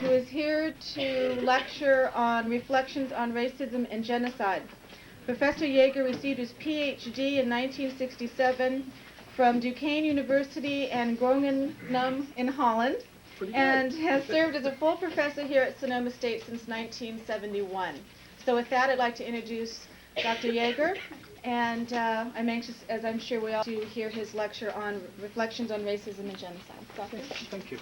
who is here to lecture on reflections on racism and genocide. Professor Jager received his Ph.D. in 1967 from Duquesne University and Groningen in Holland, and has served as a full professor here at Sonoma State since 1971. So with that, I'd like to introduce Dr. Jager, and I'm anxious, as I'm sure we all, to hear his lecture on reflections on racism and genocide. Doctor? Thank you.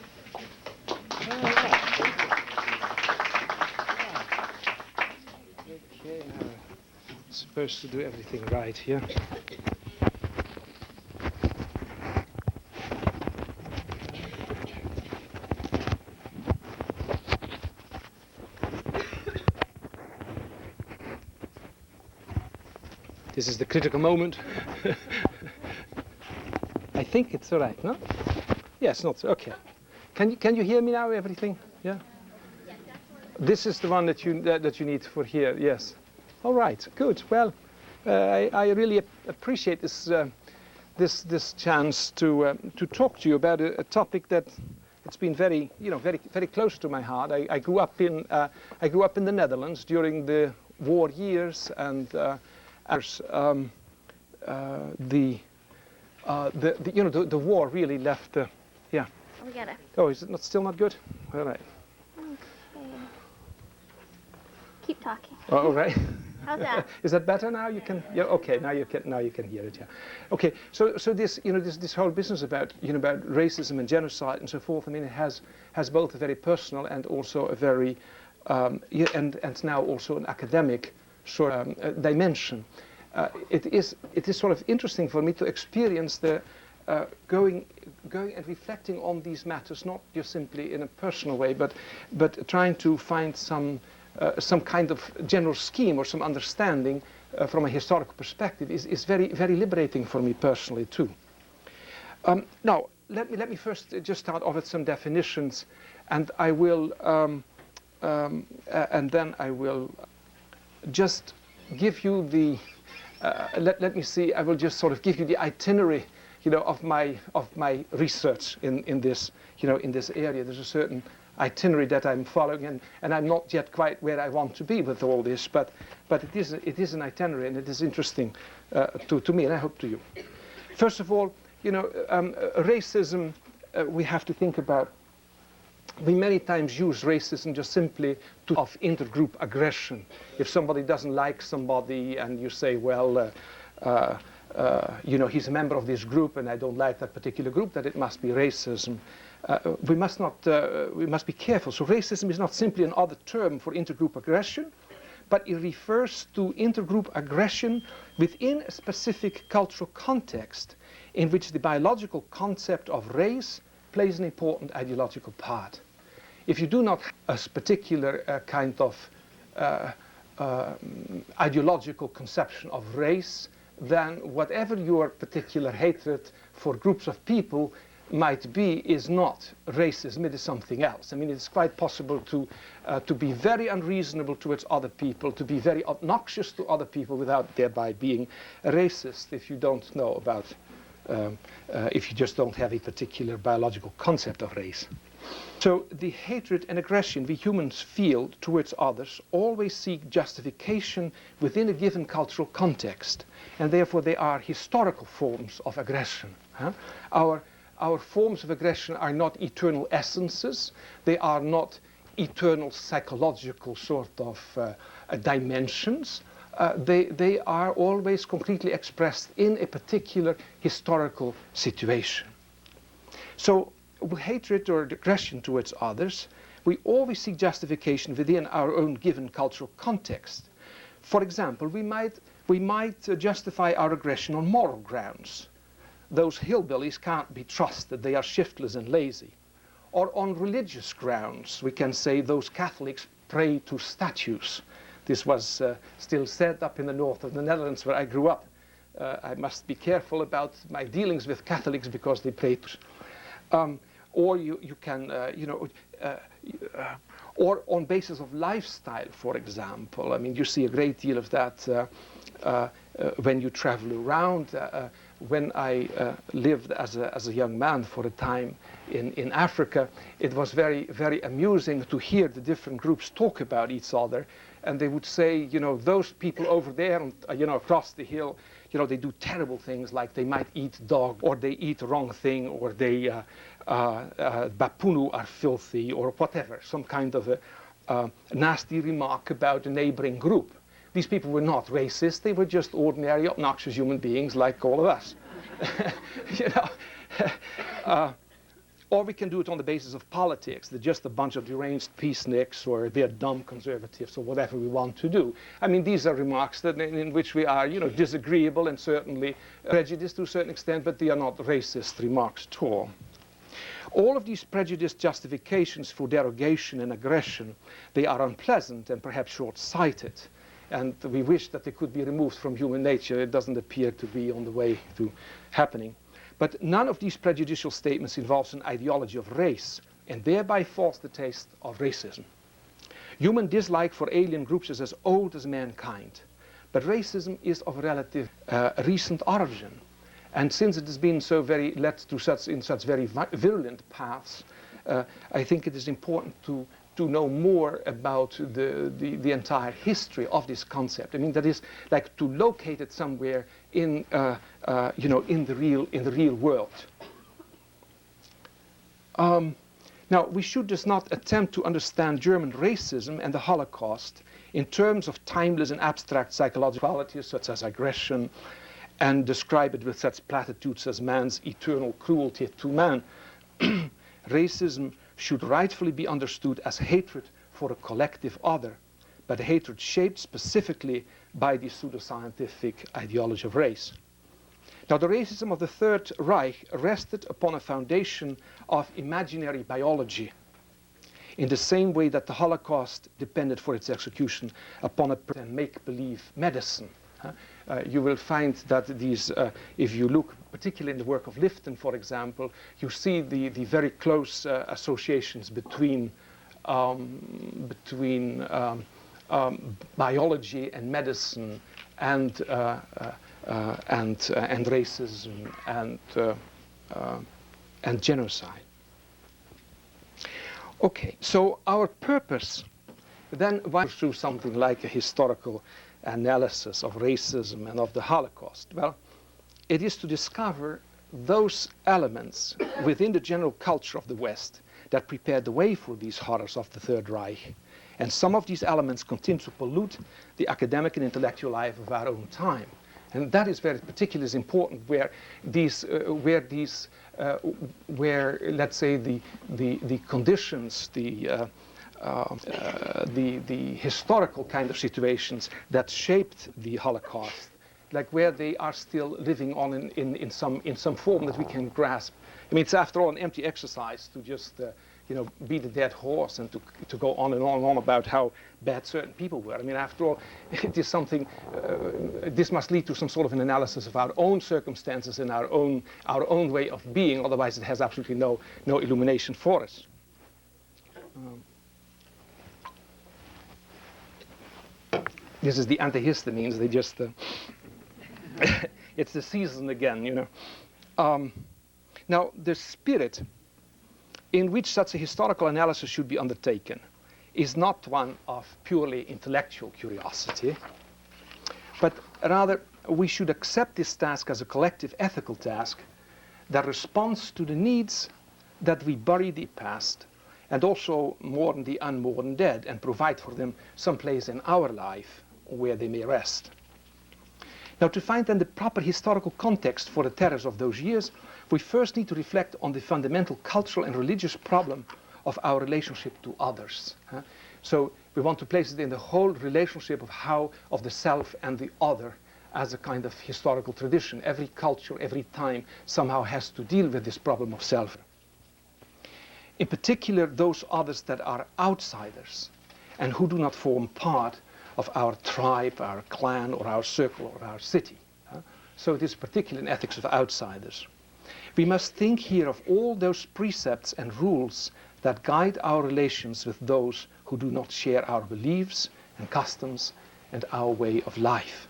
Okay, now I'm supposed to do everything right here. This is the critical moment. I think it's all right, no? Yes, not okay. Can you hear me now? Everything? Yeah. This is the one that you need for here. Yes. All right. Good. Well, I really appreciate this chance to talk to you about a topic that it's been very close to my heart. I grew up in the Netherlands during the war years, and the war really left. Yeah. We got it. Oh, is it still not good? All right. Okay. Keep talking. Oh, all right. How's that? Is that better now? You can. Yeah. Okay. Now you can hear it. Yeah. Okay. So this this whole business about about racism and genocide and so forth. I mean, it has both a very personal and also a very and now also an academic sort of dimension. It is sort of interesting for me to experience the going and reflecting on these matters, not just simply in a personal way, but trying to find some kind of general scheme or some understanding from a historical perspective is very, very liberating for me personally too. Now, let me first just start off with some definitions, and I will and then I will just give you the let me see. I will just sort of give you the itinerary, of my research in this area. There's a certain itinerary that I'm following, and I'm not yet quite where I want to be with all this, but it is an itinerary, and it is interesting to me, and I hope to you. First of all, racism. We have to think about. We many times use racism just simply of intergroup aggression. If somebody doesn't like somebody and you say, well, he's a member of this group and I don't like that particular group, that it must be racism. We must be careful. So racism is not simply another term for intergroup aggression, but it refers to intergroup aggression within a specific cultural context in which the biological concept of race plays an important ideological part. If you do not have a particular kind of ideological conception of race, then whatever your particular hatred for groups of people might be is not racism, it is something else. I mean, it's quite possible to be very unreasonable towards other people, to be very obnoxious to other people without thereby being a racist if you don't know about if you just don't have a particular biological concept of race. So the hatred and aggression we humans feel towards others always seek justification within a given cultural context, and therefore they are historical forms of aggression. Our forms of aggression are not eternal essences. They are not eternal psychological sort of dimensions. They are always concretely expressed in a particular historical situation. So with hatred or aggression towards others, we always seek justification within our own given cultural context. For example, we might justify our aggression on moral grounds. Those hillbillies can't be trusted, they are shiftless and lazy. Or on religious grounds, we can say those Catholics pray to statues. This was still said up in the north of the Netherlands where I grew up. I must be careful about my dealings with Catholics because they pray to. Or you can, or on basis of lifestyle, for example. I mean, you see a great deal of that when you travel around. when I lived as a young man for a time in Africa, it was very, very amusing to hear the different groups talk about each other. And they would say, you know, those people over there, you know, across the hill, you know, they do terrible things, like they might eat dog, or they eat the wrong thing, or they Bapunu are filthy, or whatever, some kind of a nasty remark about a neighboring group. These people were not racist, they were just ordinary, obnoxious human beings like all of us. You know? Or we can do it on the basis of politics. They're just a bunch of deranged peaceniks, or they're dumb conservatives, or whatever we want to do. I mean, these are remarks that in which we are, you know, disagreeable and certainly prejudiced to a certain extent, but they are not racist remarks at all. All of these prejudiced justifications for derogation and aggression, they are unpleasant and perhaps short-sighted. And we wish that they could be removed from human nature. It doesn't appear to be on the way to happening. But none of these prejudicial statements involves an ideology of race, and thereby falls the taste of racism. Human dislike for alien groups is as old as mankind, but racism is of relative recent origin. And since it has been so very led to such very virulent paths, I think it is important to know more about the entire history of this concept. I mean, that is like to locate it somewhere in you know, in the real world. Now, we should just not attempt to understand German racism and the Holocaust in terms of timeless and abstract psychological qualities such as aggression, and describe it with such platitudes as man's eternal cruelty to man. Racism should rightfully be understood as hatred for a collective other, but a hatred shaped specifically by the pseudoscientific ideology of race. Now, the racism of the Third Reich rested upon a foundation of imaginary biology, in the same way that the Holocaust depended for its execution upon a make-believe medicine. You will find that these, if you look particularly in the work of Lifton, for example, you see the very close associations between biology and medicine and racism and genocide. Okay, so our purpose then was through something like a historical analysis of racism and of the Holocaust. Well, it is to discover those elements within the general culture of the West that prepared the way for these horrors of the Third Reich. And some of these elements continue to pollute the academic and intellectual life of our own time. And that is very particularly important, where let's say the conditions, the historical kind of situations that shaped the Holocaust, like where they are still living on in some form that we can grasp. I mean, it's after all an empty exercise to just you know, beat a dead horse and to go on and on and on about how bad certain people were. I mean, after all, it is something. This must lead to some sort of an analysis of our own circumstances and our own way of being. Otherwise, it has absolutely no illumination for us. This is the antihistamines. They just it's the season again, you know. Now, the spirit in which such a historical analysis should be undertaken is not one of purely intellectual curiosity, but rather we should accept this task as a collective ethical task that responds to the needs that we bury the past and also mourn the unmourned dead and provide for them some place in our life where they may rest. Now, to find then the proper historical context for the terrors of those years, we first need to reflect on the fundamental cultural and religious problem of our relationship to others. So we want to place it in the whole relationship of the self and the other as a kind of historical tradition. Every culture, every time somehow has to deal with this problem of self. In particular, those others that are outsiders and who do not form part of our tribe, our clan, or our circle, or our city. So it is particularly in ethics of outsiders. We must think here of all those precepts and rules that guide our relations with those who do not share our beliefs and customs and our way of life.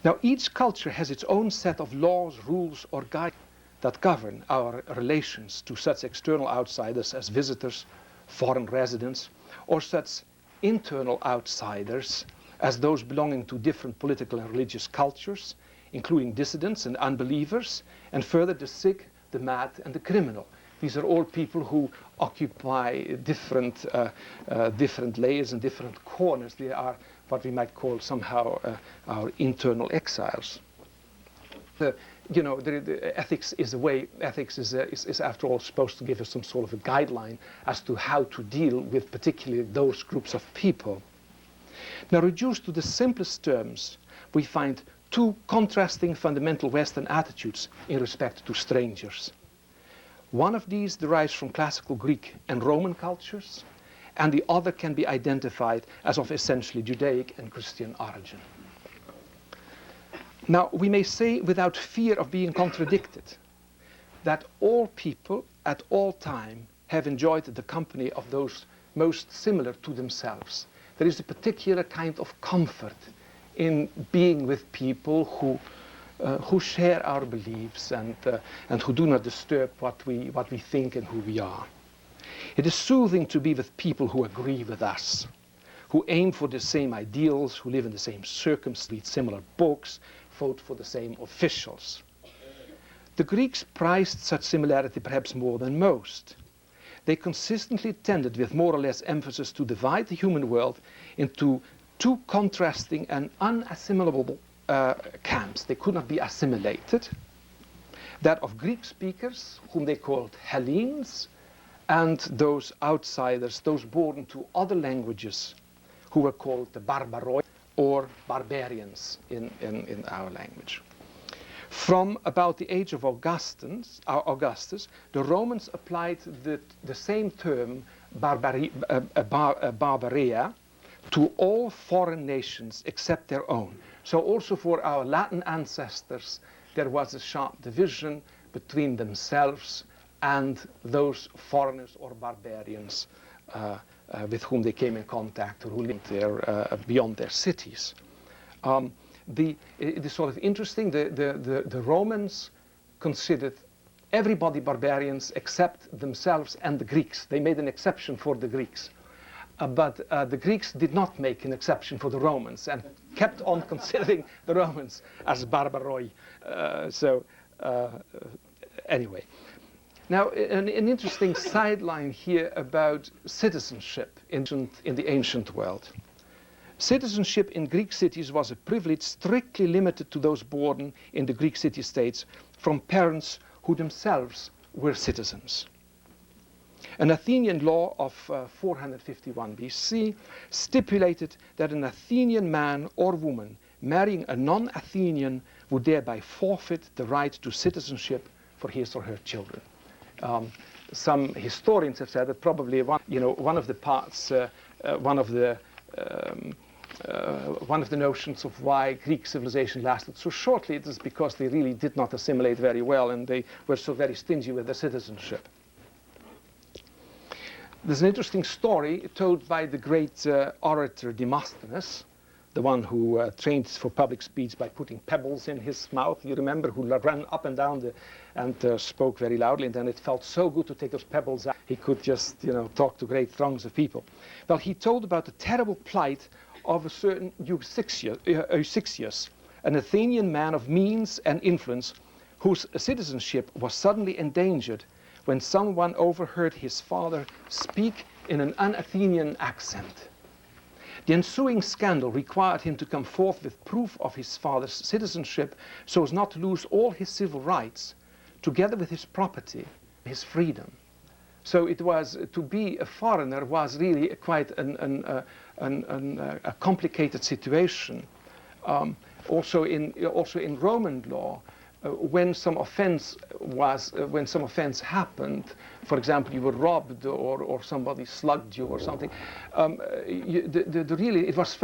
Now, each culture has its own set of laws, rules, or guidelines that govern our relations to such external outsiders as visitors, foreign residents, or such internal outsiders as those belonging to different political and religious cultures, including dissidents and unbelievers, and further the sick, the mad, and the criminal. These are all people who occupy different layers and different corners. They are what we might call somehow our internal exiles. The ethics is a way. Ethics is after all supposed to give us some sort of a guideline as to how to deal with particularly those groups of people. Now, reduced to the simplest terms, we find two contrasting fundamental Western attitudes in respect to strangers. One of these derives from classical Greek and Roman cultures, and the other can be identified as of essentially Judaic and Christian origin. Now, we may say without fear of being contradicted that all people at all time have enjoyed the company of those most similar to themselves. There is a particular kind of comfort in being with people who share our beliefs and who do not disturb what we think and who we are. It is soothing to be with people who agree with us, who aim for the same ideals, who live in the same circumstances, read similar books, vote for the same officials. The Greeks prized such similarity perhaps more than most. They consistently tended with more or less emphasis to divide the human world into two contrasting and unassimilable camps. They could not be assimilated. That of Greek speakers, whom they called Hellenes, and those outsiders, those born to other languages, who were called the Barbaroi, or barbarians in our language. From about the age of Augustus, the Romans applied the same term, barbaria, to all foreign nations except their own. So also for our Latin ancestors, there was a sharp division between themselves and those foreigners or barbarians with whom they came in contact or who lived there beyond their cities. It is sort of interesting, the Romans considered everybody barbarians except themselves and the Greeks. They made an exception for the Greeks. But the Greeks did not make an exception for the Romans and kept on considering the Romans as barbaroi. Anyway. Now, an interesting sideline here about citizenship in the ancient world. Citizenship in Greek cities was a privilege strictly limited to those born in the Greek city-states from parents who themselves were citizens. An Athenian law of 451 BC stipulated that an Athenian man or woman marrying a non-Athenian would thereby forfeit the right to citizenship for his or her children. Some historians have said that probably one of the parts, one of the notions of why Greek civilization lasted so shortly is because they really did not assimilate very well and they were so very stingy with their citizenship. There's an interesting story told by the great orator Demosthenes, the one who trained for public speech by putting pebbles in his mouth. You remember, who ran up and down and spoke very loudly, and then it felt so good to take those pebbles out. He could just, talk to great throngs of people. Well, he told about the terrible plight of a certain Eutychius, an Athenian man of means and influence, whose citizenship was suddenly endangered when someone overheard his father speak in an un-Athenian accent. The ensuing scandal required him to come forth with proof of his father's citizenship so as not to lose all his civil rights, together with his property, his freedom. So it was, to be a foreigner was really quite a complicated situation. Also in Roman law, when some offense happened, for example, you were robbed or somebody slugged you or something, it was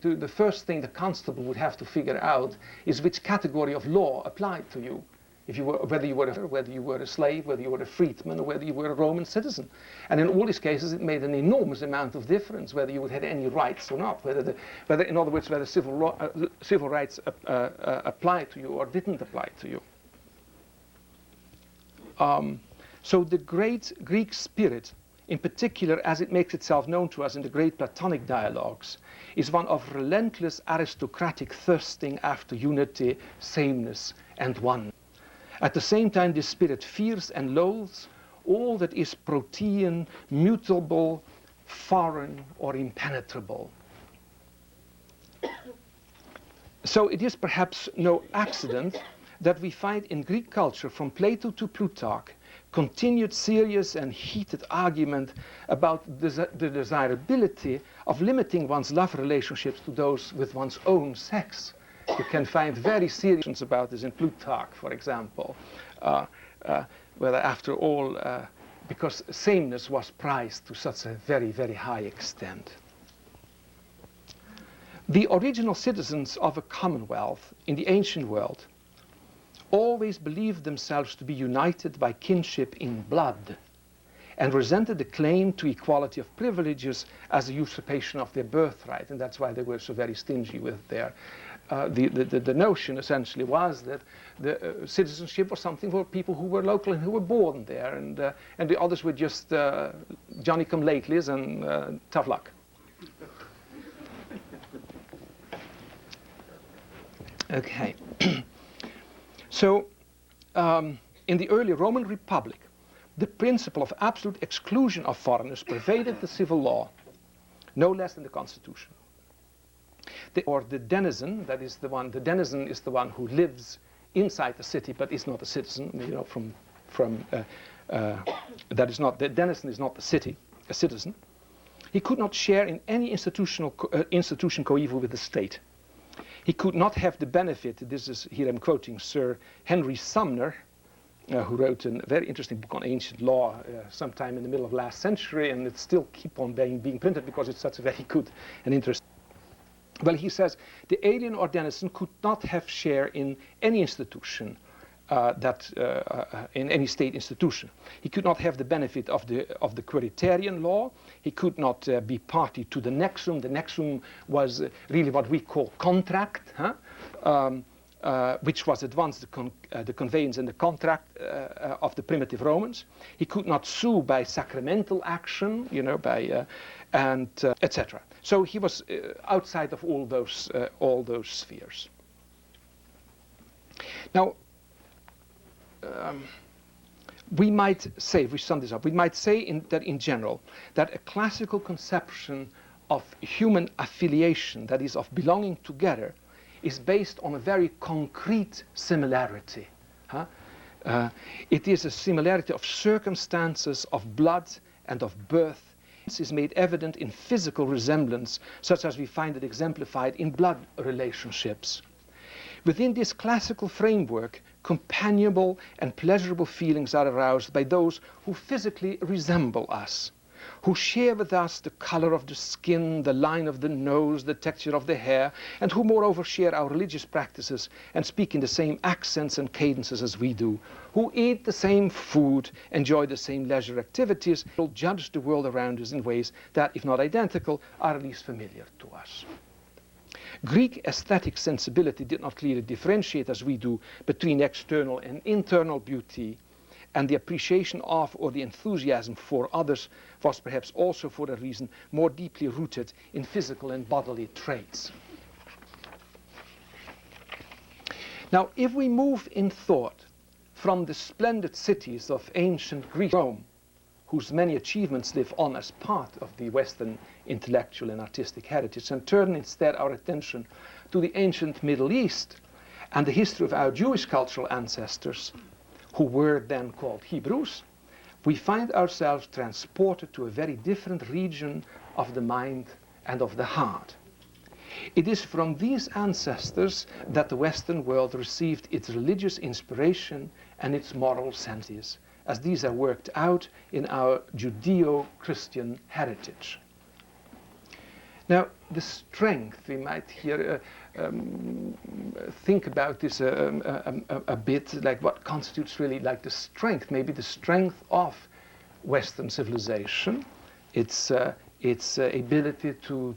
the first thing the constable would have to figure out is which category of law applied to you. whether you were a slave, whether you were a freedman, or whether you were a Roman citizen. And in all these cases, it made an enormous amount of difference whether you had any rights or not, whether in other words, whether civil rights applied to you or didn't apply to you. So the great Greek spirit, in particular as it makes itself known to us in the great Platonic dialogues, is one of relentless aristocratic thirsting after unity, sameness, and one. At the same time, this spirit fears and loathes all that is protean, mutable, foreign, or impenetrable. So it is perhaps no accident that we find in Greek culture, from Plato to Plutarch, continued serious and heated argument about the desirability of limiting one's love relationships to those with one's own sex. You can find very serious questions about this in Plutarch, for example, whether after all, because sameness was prized to such a very, very high extent. The original citizens of a commonwealth in the ancient world always believed themselves to be united by kinship in blood, and resented the claim to equality of privileges as a usurpation of their birthright, and that's why they were so very stingy with their the notion essentially was that the citizenship was something for people who were local and who were born there, and the others were just Johnny-come-latelys and tough luck. Okay. So, in the early Roman Republic, the principle of absolute exclusion of foreigners pervaded the civil law, no less than the Constitution. The denizen, that is the one, the denizen is the one who lives inside the city but is not a citizen. You know, that is not, the denizen is not the city, a citizen. He could not share in any institution coeval with the state. He could not have the benefit, this is, here I'm quoting Sir Henry Sumner, who wrote a very interesting book on ancient law sometime in the middle of last century, and it still keeps on being printed because it's such a very good and interesting. Well, he says, the alien or denizen could not have share in any institution, in any state institution. He could not have the benefit of the Queritarian law. He could not be party to the nexum. The nexum was really what we call contract, which was at once the conveyance and the contract of the primitive Romans. He could not sue by sacramental action, you know, by and etc. So he was outside of all those spheres. Now, we might say, if we sum this up, we might say that in general, that a classical conception of human affiliation, that is, of belonging together, is based on a very concrete similarity. It is a similarity of circumstances, of blood, and of birth. This is made evident in physical resemblance, such as we find it exemplified in blood relationships. Within this classical framework, companionable and pleasurable feelings are aroused by those who physically resemble us, who share with us the color of the skin, the line of the nose, the texture of the hair, and who moreover share our religious practices and speak in the same accents and cadences as we do, who eat the same food, enjoy the same leisure activities, will judge the world around us in ways that, if not identical, are at least familiar to us. Greek aesthetic sensibility did not clearly differentiate, as we do, between external and internal beauty, and the appreciation of or the enthusiasm for others was perhaps also, for a reason, more deeply rooted in physical and bodily traits. Now, if we move in thought from the splendid cities of ancient Greece, Rome, whose many achievements live on as part of the Western intellectual and artistic heritage, and turn instead our attention to the ancient Middle East and the history of our Jewish cultural ancestors, who were then called Hebrews, we find ourselves transported to a very different region of the mind and of the heart. It is from these ancestors that the Western world received its religious inspiration and its moral senses, as these are worked out in our Judeo-Christian heritage. Now, the strength, we might here think about this a bit, like what constitutes really like the strength, maybe the strength of Western civilization, its ability to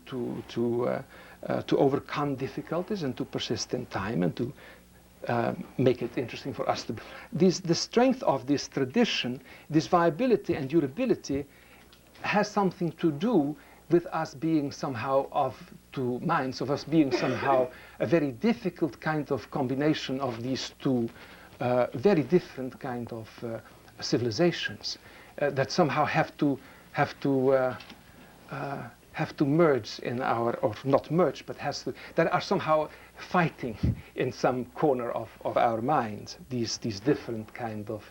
overcome difficulties and to persist in time and to make it interesting for us to. The strength of this tradition, this viability and durability, has something to do with us being somehow of two minds, of us being somehow a very difficult kind of combination of these two very different kind of civilizations that somehow have to merge in our, or not merge, but that are somehow fighting in some corner of our mind, these different kind of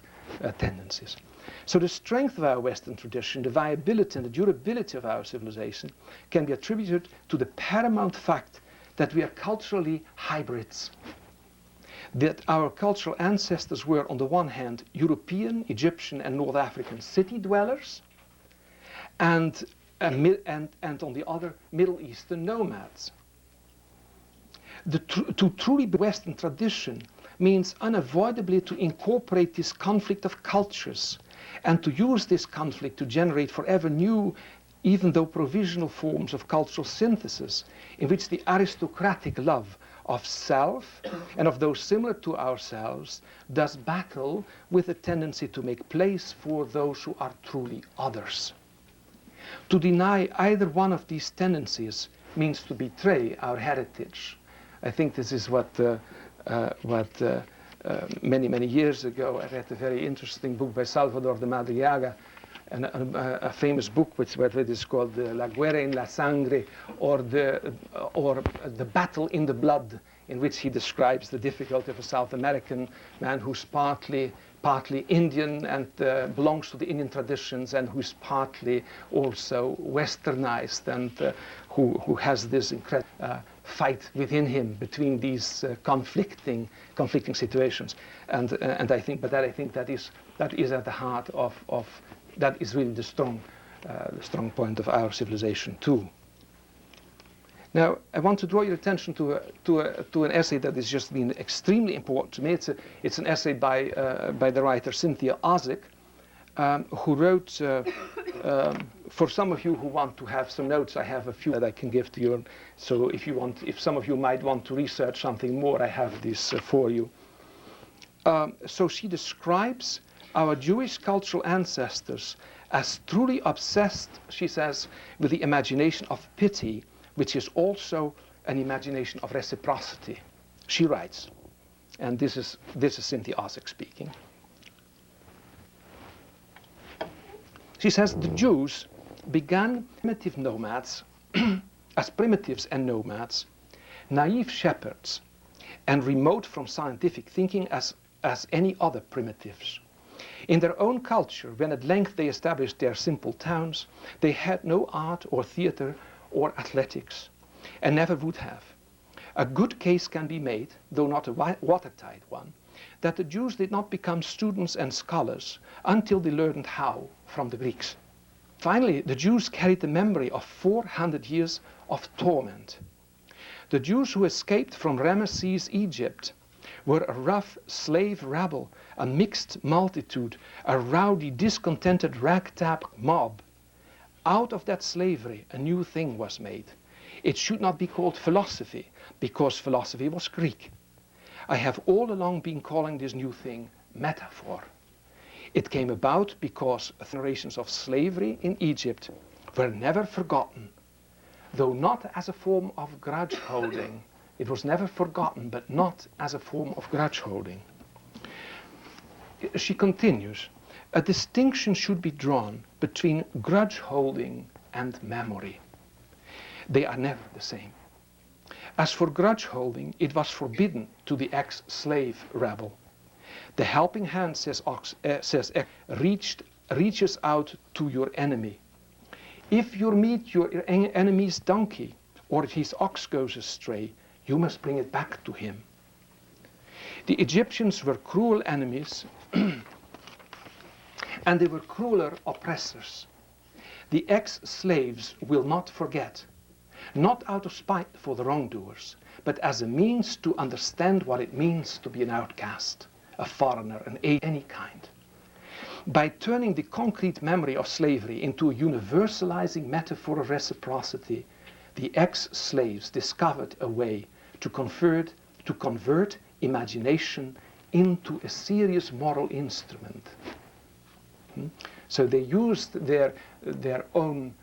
tendencies. So the strength of our Western tradition, the viability and the durability of our civilization can be attributed to the paramount fact that we are culturally hybrids. That our cultural ancestors were on the one hand European, Egyptian and North African city dwellers, and on the other Middle Eastern nomads. To truly be Western tradition means unavoidably to incorporate this conflict of cultures and to use this conflict to generate forever new, even though provisional forms of cultural synthesis in which the aristocratic love of self and of those similar to ourselves does battle with a tendency to make place for those who are truly others. To deny either one of these tendencies means to betray our heritage. I think this is what many years ago I read a very interesting book by Salvador de Madariaga, and a famous book which is called La Guerra en la Sangre, or the Battle in the Blood, in which he describes the difficulty of a South American man who's partly Indian and belongs to the Indian traditions, and who's partly also westernized, and who has this incredible fight within him between these conflicting situations. And I think that is at the heart of that is really the strong point of our civilization too. Now, I want to draw your attention to an essay that has just been extremely important to me. It's an essay by the writer Cynthia Ozick, who wrote, for some of you who want to have some notes, I have a few that I can give to you. So if some of you might want to research something more, I have this for you. So she describes our Jewish cultural ancestors as truly obsessed, she says, with the imagination of pity, which is also an imagination of reciprocity. She writes, and this is Cynthia Ozick speaking. She says the Jews began primitive nomads as primitives and nomads, naive shepherds, and remote from scientific thinking as any other primitives. In their own culture, when at length they established their simple towns, they had no art or theater or athletics, and never would have. A good case can be made, though not a watertight one, that the Jews did not become students and scholars until they learned how from the Greeks. Finally, the Jews carried the memory of 400 years of torment. The Jews who escaped from Ramesses, Egypt, were a rough slave rabble, a mixed multitude, a rowdy, discontented ragtag mob. Out of that slavery, a new thing was made. It should not be called philosophy, because philosophy was Greek. I have all along been calling this new thing metaphor. It came about because generations of slavery in Egypt were never forgotten, though not as a form of grudge holding. It was never forgotten, but not as a form of grudge holding. She continues, a distinction should be drawn between grudge holding and memory. They are never the same. As for grudge holding, it was forbidden to the ex-slave rebel. The helping hand, says reaches out to your enemy. If you meet your enemy's donkey, or if his ox goes astray, you must bring it back to him. The Egyptians were cruel enemies, and they were crueler oppressors. The ex-slaves will not forget, not out of spite for the wrongdoers, but as a means to understand what it means to be an outcast, a foreigner, an any kind. By turning the concrete memory of slavery into a universalizing metaphor of reciprocity, the ex-slaves discovered a way to convert imagination into a serious moral instrument. So they used their own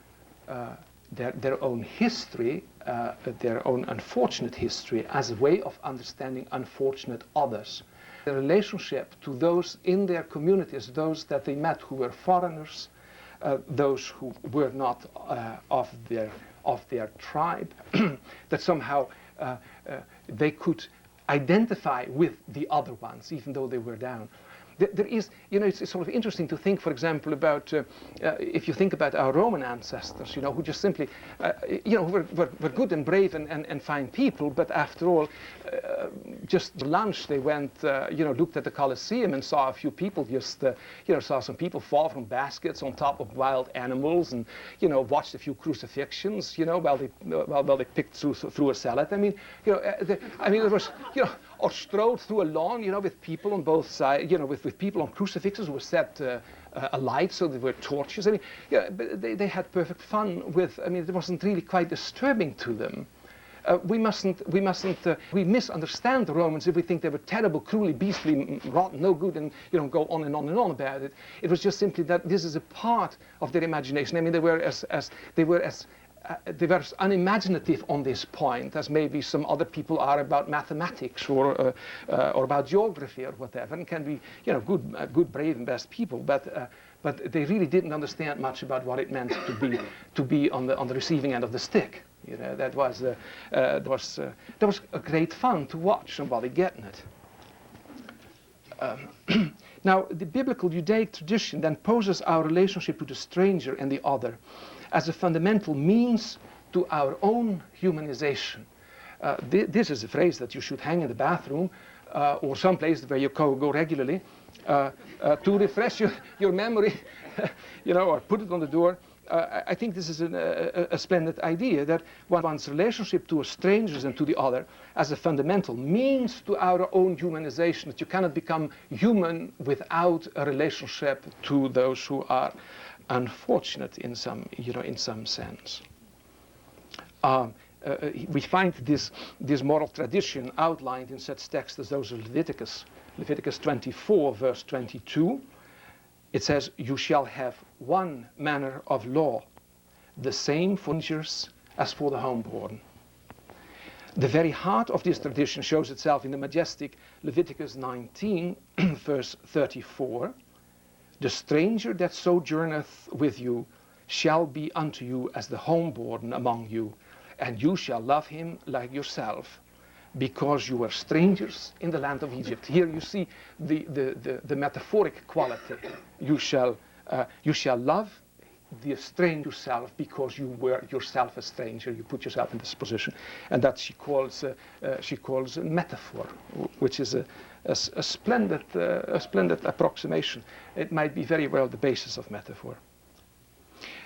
history, their own unfortunate history, as a way of understanding unfortunate others. The relationship to those in their communities, those that they met who were foreigners, those who were not of their tribe, that somehow they could identify with the other ones, even though they were down. There is, it's sort of interesting to think, for example, about, if you think about our Roman ancestors, who just simply, were good and brave and fine people, but after all, just lunch they went, looked at the Colosseum and saw a few people just, saw some people fall from baskets on top of wild animals, and, watched a few crucifixions, while they picked through a salad. I mean, there was, or strode through a lawn, with people on both sides, with people on crucifixes who were set alight, so there were torches. I mean, but they had perfect fun with. I mean, it wasn't really quite disturbing to them. We misunderstand the Romans if we think they were terrible, cruelly, beastly, rotten, no good, and go on and on and on about it. It was just simply that this is a part of their imagination. I mean, they were as unimaginative on this point as maybe some other people are about mathematics or about geography or whatever, and can be good, brave, and best people, but they really didn't understand much about what it meant to be on the receiving end of the stick. That was a great fun to watch somebody getting it. Now, the biblical Judaic tradition then poses our relationship to the stranger and the other as a fundamental means to our own humanization. This is a phrase that you should hang in the bathroom or someplace where you go regularly to refresh your memory, or put it on the door. I think this is a splendid idea, that one's relationship to strangers and to the other as a fundamental means to our own humanization, that you cannot become human without a relationship to those who are unfortunate in some sense. We find this moral tradition outlined in such texts as those of Leviticus 24, verse 22. It says, "You shall have one manner of law, the same for strangers as for the homeborn." The very heart of this tradition shows itself in the majestic Leviticus 19, verse 34. "The stranger that sojourneth with you shall be unto you as the homeborn among you, and you shall love him like yourself, because you were strangers in the land of Egypt." Here you see the metaphoric quality. You shall love the stranger yourself because you were yourself a stranger. You put yourself in this position, and that she calls a metaphor, which is a splendid approximation. It might be very well the basis of metaphor.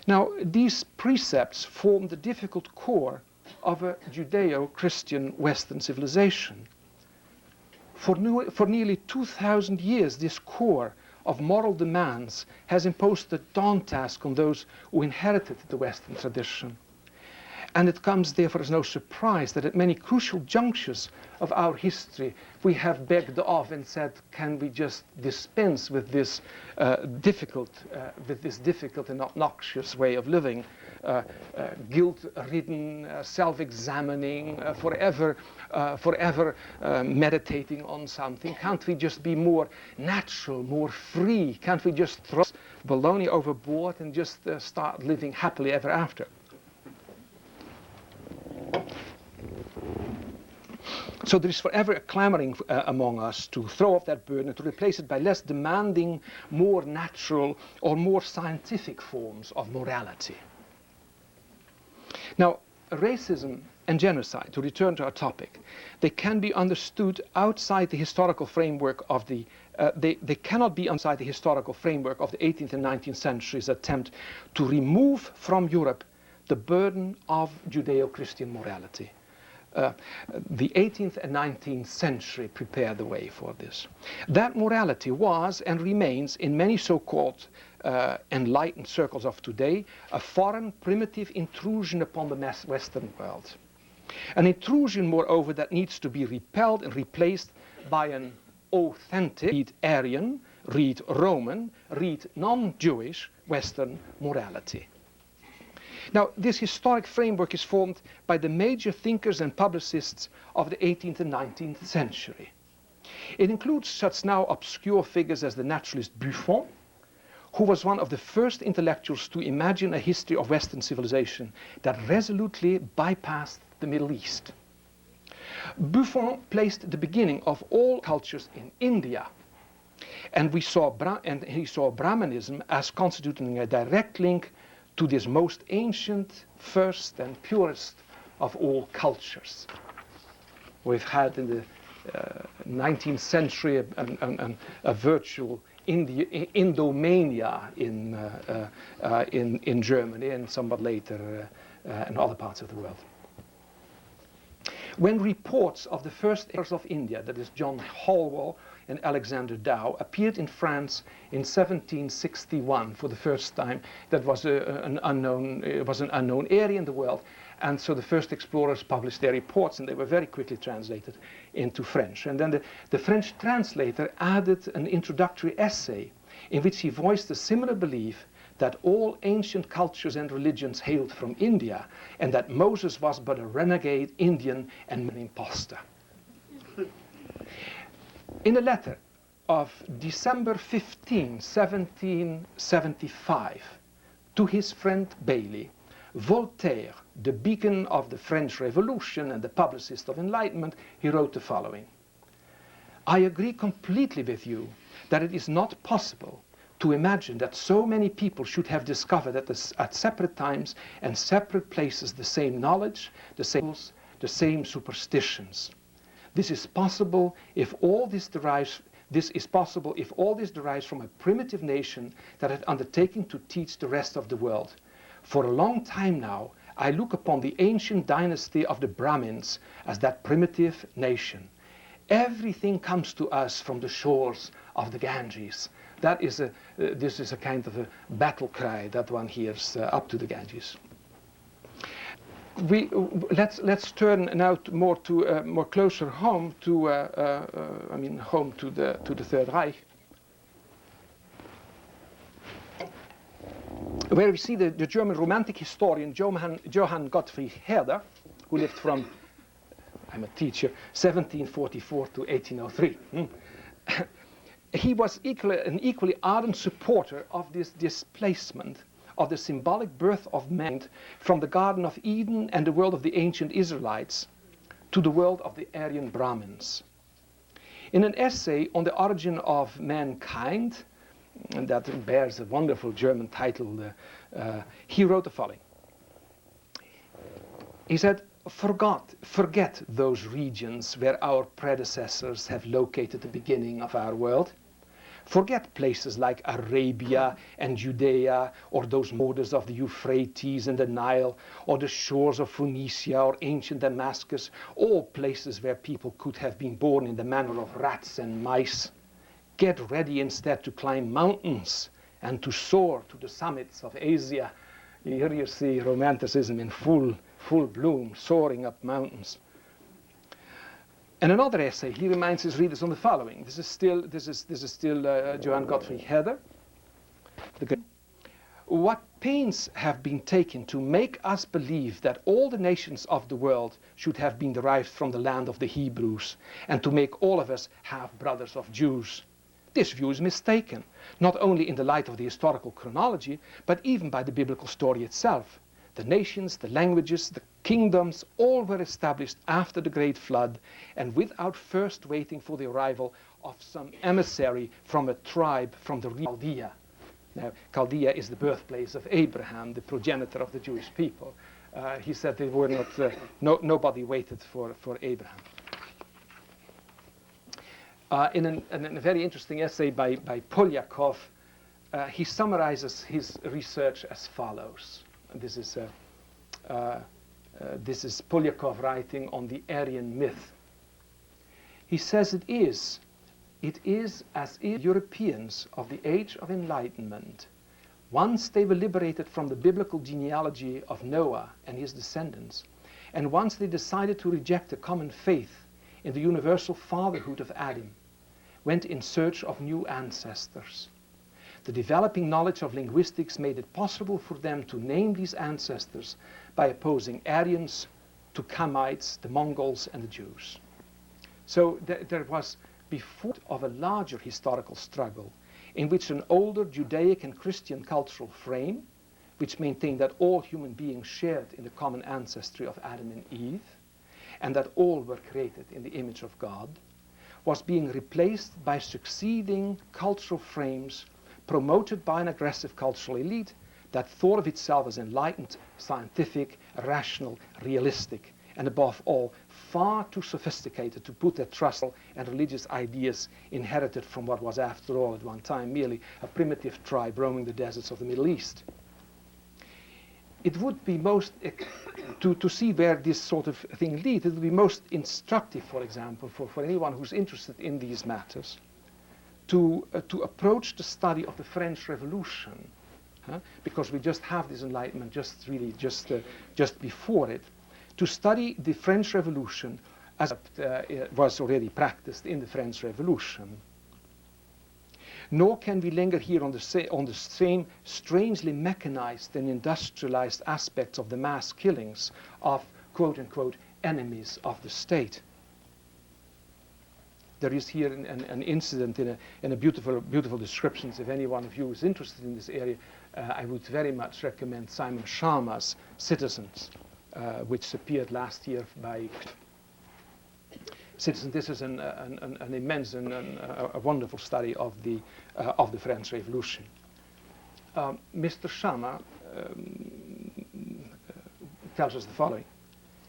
Now, these precepts form the difficult core of a Judeo-Christian Western civilization. For nearly 2,000 years, this core of moral demands has imposed a daunting task on those who inherited the Western tradition. And it comes therefore as no surprise that at many crucial junctures of our history, we have begged off and said, can we just dispense with this difficult and obnoxious way of living, guilt-ridden, self-examining, forever meditating on something? Can't we just be more natural, more free? Can't we just throw baloney overboard and just start living happily ever after? So there is forever a clamoring among us to throw off that burden and to replace it by less demanding, more natural or more scientific forms of morality. Now, racism and genocide, to return to our topic, they can be understood outside the historical framework of they cannot be outside the historical framework of the 18th and 19th centuries attempt to remove from Europe the burden of Judeo-Christian morality. The 18th and 19th century prepared the way for this. That morality was and remains in many so-called enlightened circles of today a foreign, primitive intrusion upon the Western world. An intrusion, moreover, that needs to be repelled and replaced by an authentic, read Aryan, read Roman, read non-Jewish Western morality. Now, this historic framework is formed by the major thinkers and publicists of the 18th and 19th century. It includes such now obscure figures as the naturalist Buffon, who was one of the first intellectuals to imagine a history of Western civilization that resolutely bypassed the Middle East. Buffon placed the beginning of all cultures in India, and he saw Brahmanism as constituting a direct link to this most ancient, first and purest of all cultures. We've had in the 19th century a virtual Indomania in Germany, and somewhat later in other parts of the world. When reports of the first heirs of India, that is John Holwell and Alexander Dow, appeared in France in 1761 for the first time, that was an unknown area in the world, and so the first explorers published their reports, and they were very quickly translated into French. And then the French translator added an introductory essay in which he voiced a similar belief that all ancient cultures and religions hailed from India, and that Moses was but a renegade Indian and an impostor. In a letter of December 15, 1775, to his friend Bailey, Voltaire, the beacon of the French Revolution and the publicist of enlightenment, he wrote the following: "I agree completely with you that it is not possible to imagine that so many people should have discovered at separate times and separate places the same knowledge, the same superstitions. This is possible if all this derives from a primitive nation that had undertaken to teach the rest of the world. For a long time now, I look upon the ancient dynasty of the Brahmins as that primitive nation. Everything comes to us from the shores of the Ganges." This is a kind of a battle cry that one hears up to the Ganges. Let's turn now more closer home to the Third Reich, where we see the German Romantic historian Johann Gottfried Herder, who lived from, I'm a teacher, 1744 to 1803. He was an equally ardent supporter of this displacement of the symbolic birth of man from the Garden of Eden and the world of the ancient Israelites to the world of the Aryan Brahmins. In an essay on the origin of mankind, and that bears a wonderful German title, he wrote the following. He said, Forget those regions where our predecessors have located the beginning of our world. Forget places like Arabia and Judea, or those borders of the Euphrates and the Nile, or the shores of Phoenicia or ancient Damascus, all places where people could have been born in the manner of rats and mice. Get ready instead to climb mountains and to soar to the summits of Asia. Here you see Romanticism in full bloom, soaring up mountains. In another essay, he reminds his readers on the following. This is still Johann Gottfried Herder. What pains have been taken to make us believe that all the nations of the world should have been derived from the land of the Hebrews, and to make all of us half-brothers of Jews. This view is mistaken, not only in the light of the historical chronology, but even by the biblical story itself. The nations, the languages, the kingdoms, all were established after the Great Flood, and without first waiting for the arrival of some emissary from a tribe from the region of Chaldea. Now, Chaldea is the birthplace of Abraham, the progenitor of the Jewish people. He said they were not, nobody waited for Abraham. In a very interesting essay by Polyakov, he summarizes his research as follows. This is This is Polyakov writing on the Aryan myth. He says it is as if Europeans of the Age of Enlightenment, once they were liberated from the biblical genealogy of Noah and his descendants, and once they decided to reject the common faith in the universal fatherhood of Adam, went in search of new ancestors. The developing knowledge of linguistics made it possible for them to name these ancestors by opposing Aryans to Kamites, the Mongols, and the Jews. So there was before of a larger historical struggle in which an older Judaic and Christian cultural frame, which maintained that all human beings shared in the common ancestry of Adam and Eve, and that all were created in the image of God, was being replaced by succeeding cultural frames promoted by an aggressive cultural elite that thought of itself as enlightened, scientific, rational, realistic, and above all, far too sophisticated to put their trust and religious ideas inherited from what was, after all, at one time merely a primitive tribe roaming the deserts of the Middle East. It would be most, to see where this sort of thing leads, it would be most instructive, for example, for anyone who's interested in these matters, to approach the study of the French Revolution, because we just have this Enlightenment just before it, to study the French Revolution as it was already practiced in the French Revolution. Nor can we linger here on the same strangely mechanized and industrialized aspects of the mass killings of quote-unquote enemies of the state. There is here an incident in a beautiful description. If any one of you is interested in this area, I would very much recommend Simon Sharma's Citizens, which appeared last year by Citizens. This is an immense and a wonderful study of the French Revolution. Mr. Sharma tells us the following.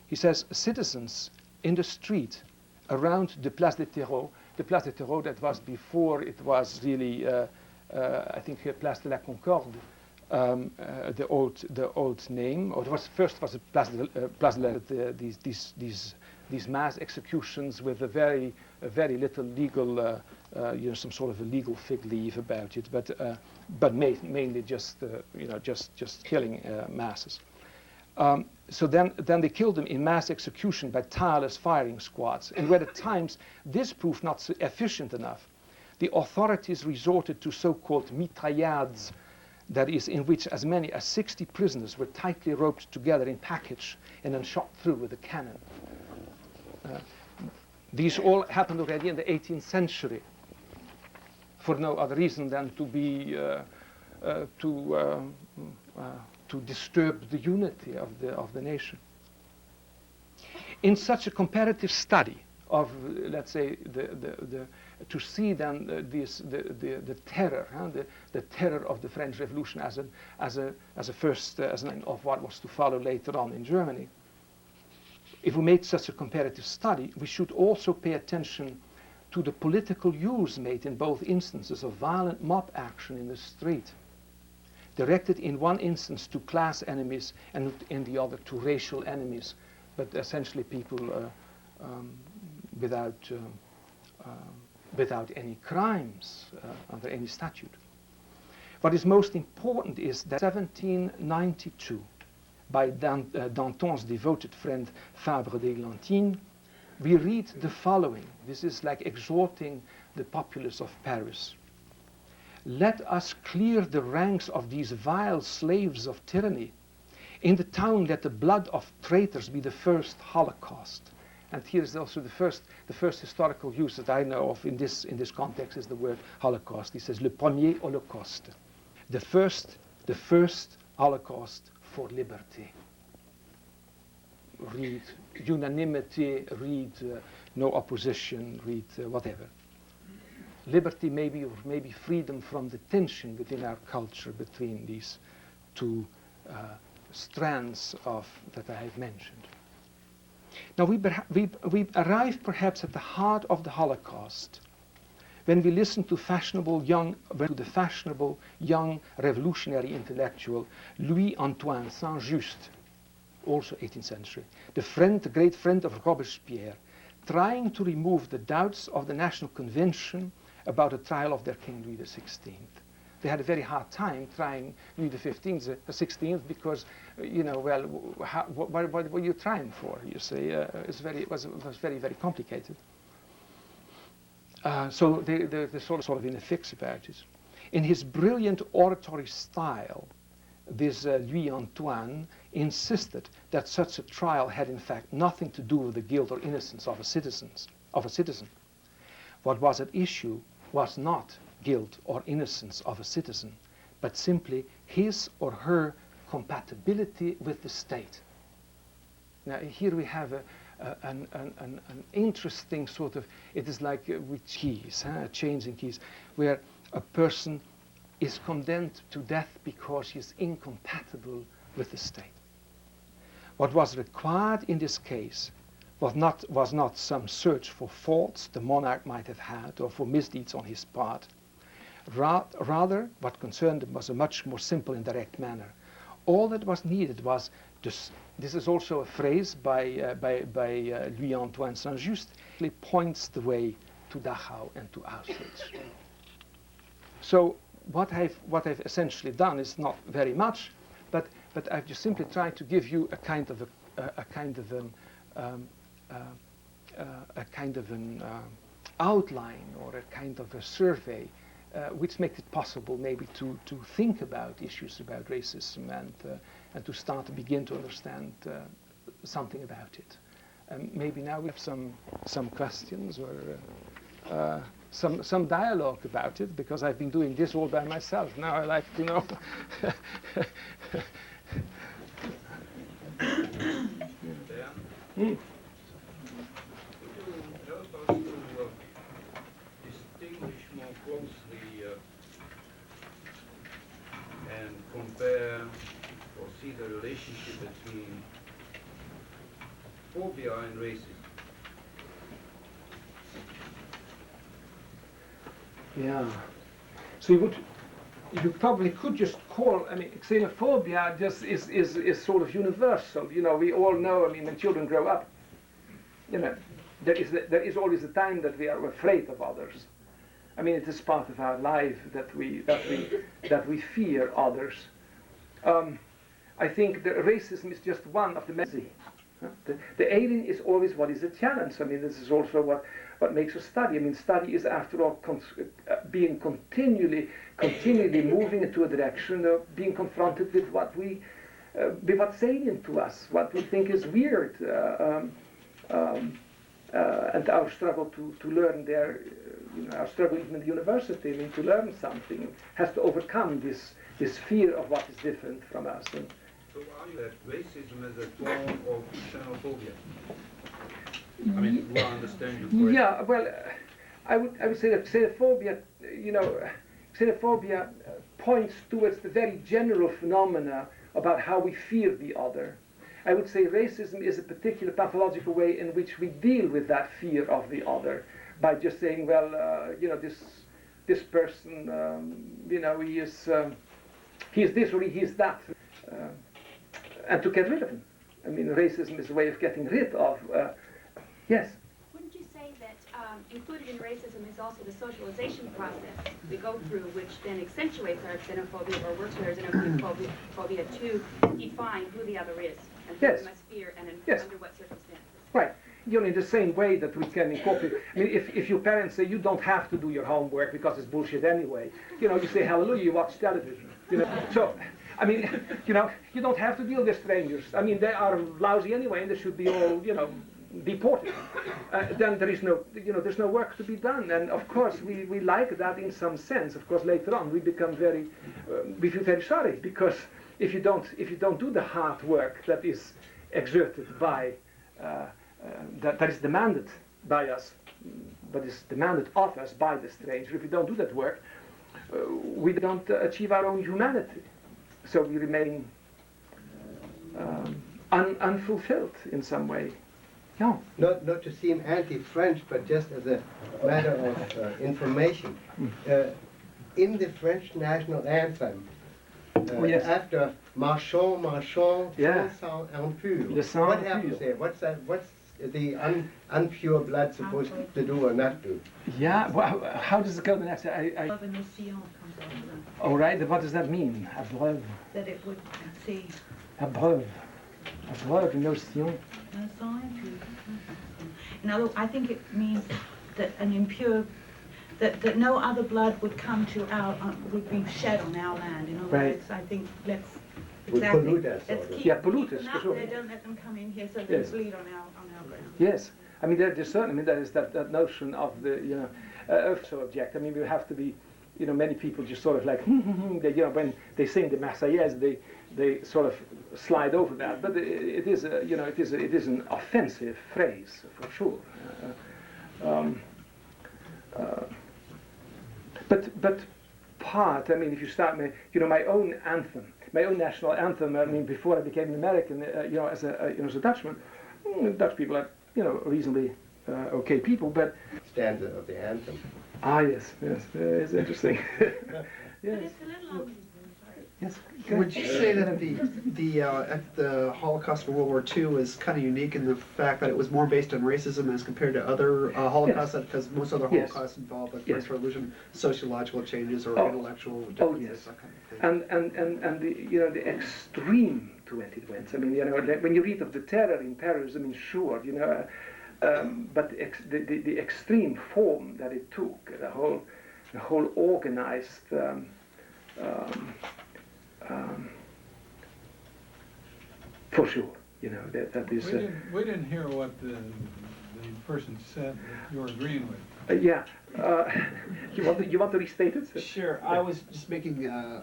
He says, citizens in the street around the Place des Terreaux, that was before it was really, I think, Place de la Concorde, the old name, or it was first was Place de these mass executions with a very little legal, some sort of a legal fig leaf about it, but mainly just killing masses. So then they killed them in mass execution by tireless firing squads. And where at times this proved not so efficient enough, the authorities resorted to so-called mitraillades, that is, in which as many as 60 prisoners were tightly roped together in package and then shot through with a cannon. These all happened already in the 18th century, for no other reason than to be to disturb the unity of the nation. In such a comparative study of, let's say, to see then the terror, the terror of the French Revolution as a first of what was to follow later on in Germany. If we make such a comparative study, we should also pay attention to the political use made in both instances of violent mob action in the street, directed in one instance to class enemies and in the other to racial enemies, but essentially people without any crimes under any statute. What is most important is that 1792, by Danton's devoted friend Fabre d'Églantine, we read the following. This is like exhorting the populace of Paris. Let us clear the ranks of these vile slaves of tyranny. In the town let the blood of traitors be the first Holocaust. And here is also the first historical use that I know of in this context is the word Holocaust. He says, le premier Holocauste, the first Holocaust for liberty. Read unanimity, read no opposition, read whatever. Liberty maybe, or maybe freedom from the tension within our culture between these two strands that I have mentioned. Now we arrive perhaps at the heart of the Holocaust when we listen to the fashionable young revolutionary intellectual Louis-Antoine Saint-Just, also 18th century, the great friend of Robespierre, trying to remove the doubts of the National Convention about the trial of their King Louis XVI. They had a very hard time trying Louis XVI because, well, what were you trying for? You see, it was very, very complicated. So they're sort of in a fix about it. In his brilliant oratory style, this Louis Antoine insisted that such a trial had in fact nothing to do with the guilt or innocence of a citizen. What was at issue was not guilt or innocence of a citizen, but simply his or her compatibility with the state. Now here we have an interesting sort of, it is like with keys, changing keys, where a person is condemned to death because he is incompatible with the state. What was required in this case was not some search for faults the monarch might have had or for misdeeds on his part. Rather, what concerned him was a much more simple and direct manner. All that was needed was, this is also a phrase by Louis Antoine Saint-Just, he points the way to Dachau and to Auschwitz. So what I've essentially done is not very much, but I've just simply tried to give you a kind of an outline or a kind of a survey, which makes it possible maybe to think about issues about racism and to begin to understand something about it. Maybe now we have some questions or some dialogue about it, because I've been doing this all by myself. Now I like to know. Could you help us to distinguish more closely and compare or see the relationship between phobia and racism? Yeah. So you probably could just call, xenophobia just is sort of universal. We all know, when children grow up, there is always a time that we are afraid of others. It is part of our life that we fear others. I think that racism is just one of the many. The alien is always what is a challenge. This is also what makes us study. Study is, after all, being continually moving into a direction of being confronted with what's alien to us, what we think is weird, and our struggle to learn there, our struggle even in the university, to learn something, has to overcome this fear of what is different from us. And so argue that racism is a form of xenophobia? Do I understand you correctly? Yeah, well, I would say that xenophobia points towards the very general phenomena about how we fear the other. I would say racism is a particular pathological way in which we deal with that fear of the other, by just saying, well, this person, he is this or he is that, and to get rid of him. Racism is a way of getting rid of. Yes. Wouldn't you say that included in racism is also the socialization process we go through, which then accentuates our xenophobia or works with our xenophobia to define who the other is and who we must fear and under what circumstances? Right. In the same way that we can incorporate. If your parents say you don't have to do your homework because it's bullshit anyway, you say hallelujah, you watch television. So, you don't have to deal with strangers. They are lousy anyway, and they should be all, deported. Then there is there's no work to be done. And of course, we like that in some sense. Of course, later on we become we feel very sorry, because if you don't do the hard work that is exerted by that is demanded by us, but is demanded of us by the stranger, if we don't do that work, we don't achieve our own humanity. So we remain unfulfilled in some way. No. Not to seem anti-French, but just as a matter of information. In the French national anthem, yes. After marchons, marchons, Yeah. sang impur. Le sang What impur. happens there? What's the impure blood supposed to do or not do? Yeah, well, how does it go the next? Of an océan comes after that. All right, what does that mean? Abreuve. That it would say, Abreuve. Abreuve, une océan. un sang impur. In other, I think it means that an impure, that no other blood would come to would be shed on our land. In other Right. words, I think let's Would pollute us, let's sort of. keep, Yeah, pollute keep us, them for out sure. there, don't let them come in here so Yes. there's bleed on our ground. Yes, I mean there's certainly, I mean there is that notion of the so object. I mean we have to be, many people just sort of like they, when they sing the Marseillaise they sort of slide over that, but it is it is an offensive phrase for sure. But part, I mean, if you start, my own anthem, my own national anthem. I mean, before I became an American, as a Dutchman, Dutch people are, reasonably okay people. But Stanza of the anthem. yes, it's interesting. Yes, It's a little yes. Would you say that the Holocaust of World War II is kind of unique in the fact that it was more based on racism as compared to other Holocausts? Because most other Yes. Holocausts involve, like Yes. French Revolution, sociological changes or Oh. intellectual Oh, differences, yes. that kind of thing. And the extreme to it went. I mean, like when you read of the terror in Paris, I mean, sure, but the extreme form that it took, the whole organized. For sure, that is. We didn't hear what the person said that you were agreeing with. Yeah. You want to restate it? Sure. I was just making, I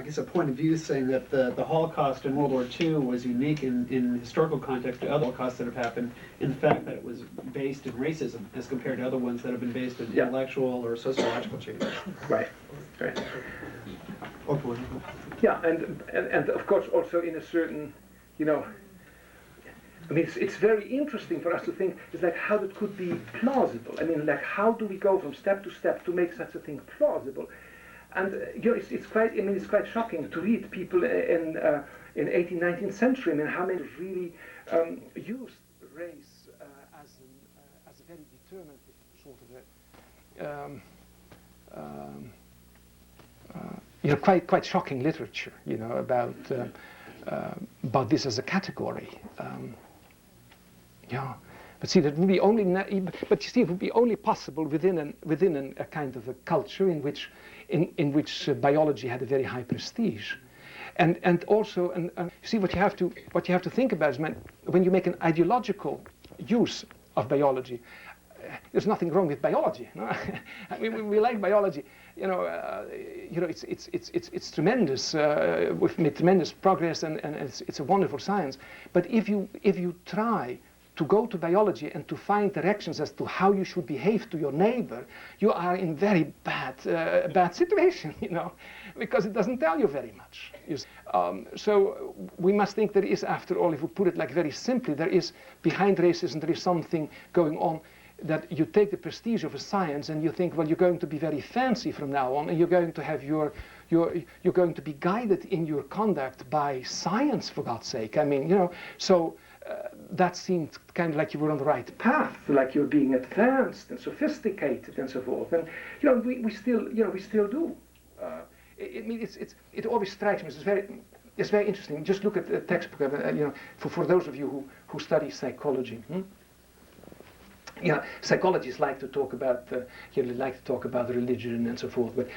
guess, a point of view saying that the Holocaust in World War II was unique in historical context to other Holocausts that have happened, in the fact that it was based in racism as compared to other ones that have been based in Yeah. intellectual or sociological changes. Right. Or political. Yeah, and of course also in a certain, I mean, it's very interesting for us to think, it's like how it could be plausible. I mean, like how do we go from step to step to make such a thing plausible? And it's quite shocking to read people in 18th, 19th century. I mean, how many really used race as a very determinative sort of quite shocking literature, about this as a category. But see, that would be only. But you see, it would be only possible within a kind of a culture in which biology had a very high prestige, and also you see what you have to think about is when you make an ideological use of biology. There's nothing wrong with biology. No? I mean, we like biology. It's tremendous. We've made tremendous progress, and it's a wonderful science. But if you try to go to biology and to find directions as to how you should behave to your neighbor, you are in very bad situation, because it doesn't tell you very much. So we must think there is, after all, if we put it like very simply, there is behind racism, there is something going on. That you take the prestige of a science and you think, well, you're going to be very fancy from now on, and you're going to have you're going to be guided in your conduct by science, for God's sake. I mean, so that seemed kind of like you were on the right path, like you're being advanced and sophisticated and so forth. And we still do. It always strikes me. It's very interesting. Just look at the textbook. For those of you who study psychology. Psychologists like to talk about religion and so forth, but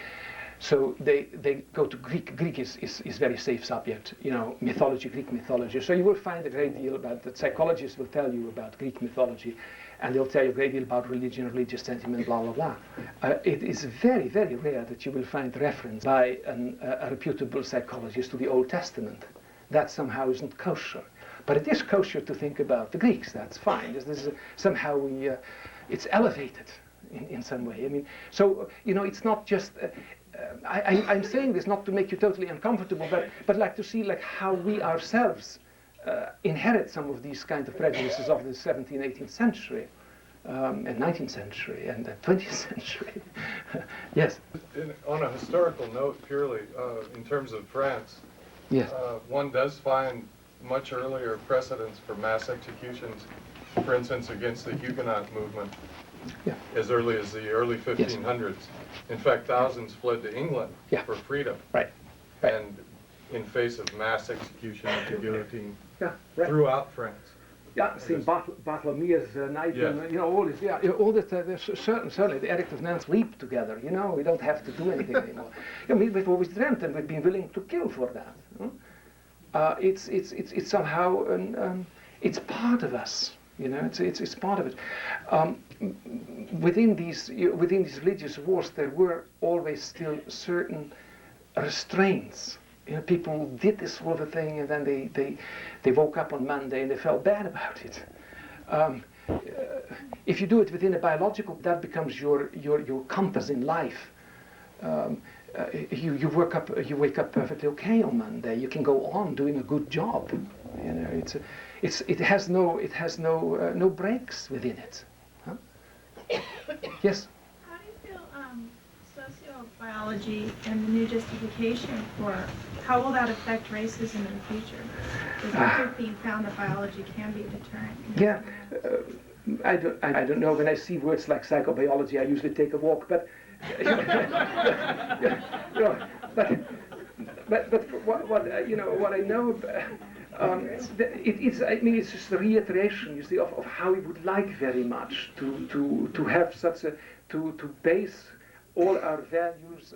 so they go to Greek. Greek is very safe subject, mythology, Greek mythology. So you will find a great deal about that. Psychologists will tell you about Greek mythology, and they'll tell you a great deal about religion, religious sentiment, blah blah blah. It is very, very rare that you will find reference by a reputable psychologist to the Old Testament. That somehow isn't kosher. But it is kosher to think about the Greeks. That's fine. Somehow it's elevated in some way. I mean, so it's not just. I'm saying this not to make you totally uncomfortable, but like to see like how we ourselves inherit some of these kind of prejudices of the 17th, 18th century. and 19th century and the 20th century. Yes. On a historical note, purely in terms of France, Yes. one does find much earlier precedents for mass executions, for instance, against the Huguenot movement, Yeah. as early as the early 1500s. In fact, thousands fled to England Yeah. for freedom, Right. and in face of mass execution at the guillotine Yeah. Right. throughout France. Yeah, St. Bartholomew's night, Yeah. and, all this, all that, certainly the Edict of Nantes leap together, we don't have to do anything anymore. We've always dreamt and we've been willing to kill for that. It's somehow, it's part of us, it's part of it. Within these religious wars, there were always still certain restraints. People did this sort of thing, and then they woke up on Monday and they felt bad about it. If you do it within a biological, that becomes your compass in life. You wake up perfectly okay on Monday. You can go on doing a good job. It has no breaks within it. Huh? Yes. How do you feel sociobiology and the new justification for how will that affect racism in the future? Because I think that you found that biology can be a deterrent. Yeah, I don't know. When I see words like psychobiology, I usually take a walk. But but what I know, it's just a reiteration, you see, of how we would like very much to have such a to base all our values,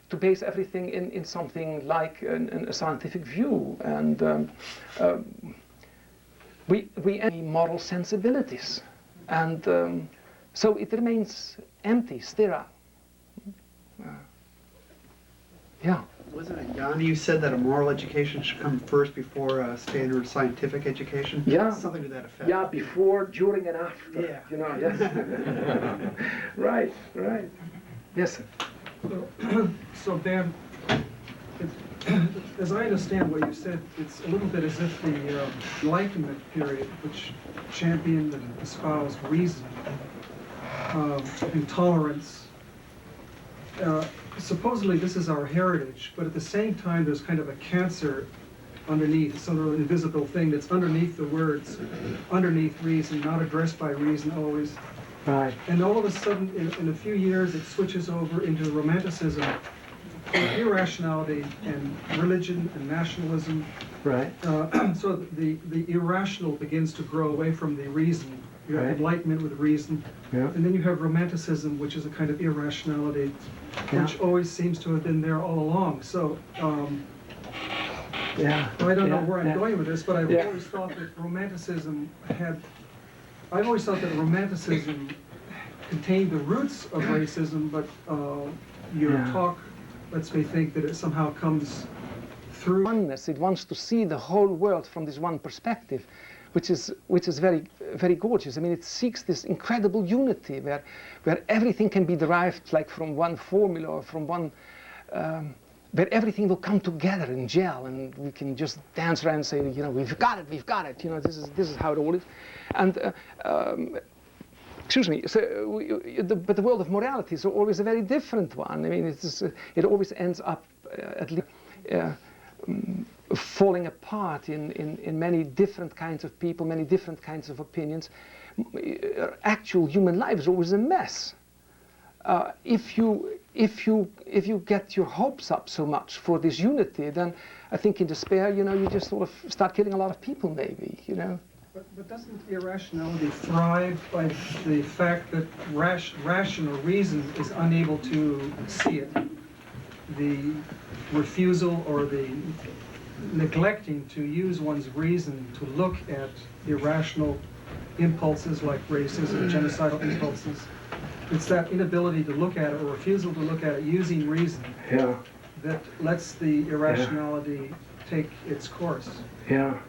to base everything in something like a scientific view, and we have moral sensibilities, and so it remains empty, sterile. Yeah. Wasn't it Gandhi who said that a moral education should come first before a standard scientific education? Yeah. Something to that effect. Yeah, before, during, and after. Yeah. Yes. Right. Yes, sir. So Dan, as I understand what you said, it's a little bit as if the Enlightenment period, which championed and espoused reason and tolerance, supposedly this is our heritage, but at the same time there's kind of a cancer underneath, some sort of invisible thing that's underneath the words, underneath reason, not addressed by reason always. Right. And all of a sudden, in a few years, it switches over into romanticism, irrationality, and religion and nationalism. Right. So the irrational begins to grow away from the reason. You have Right. enlightenment with reason, Yeah. and then you have romanticism, which is a kind of irrationality, which always seems to have been there all along. So Yeah. I don't know where I'm Yeah. going with this, but I've Yeah. always thought that I've always thought that romanticism contained the roots of racism, but your Yeah. talk lets me think that it somehow comes through. Oneness. It wants to see the whole world from this one perspective, which is very, very gorgeous. I mean, it seeks this incredible unity where everything can be derived like from one formula or from one, where everything will come together and gel, and we can just dance around and say, we've got it. This is how it all is. And excuse me. So, but the world of morality is always a very different one. I mean, it always ends up at least. Falling apart in many different kinds of people, many different kinds of opinions. Actual human life is always a mess. If you get your hopes up so much for this unity, then I think in despair, you just sort of start killing a lot of people, maybe, But doesn't irrationality thrive by the fact that rational reason is unable to see it? The refusal or the neglecting to use one's reason to look at irrational impulses like racism, genocidal impulses. It's that inability to look at it or refusal to look at it using reason that lets the irrationality take its course. Yeah.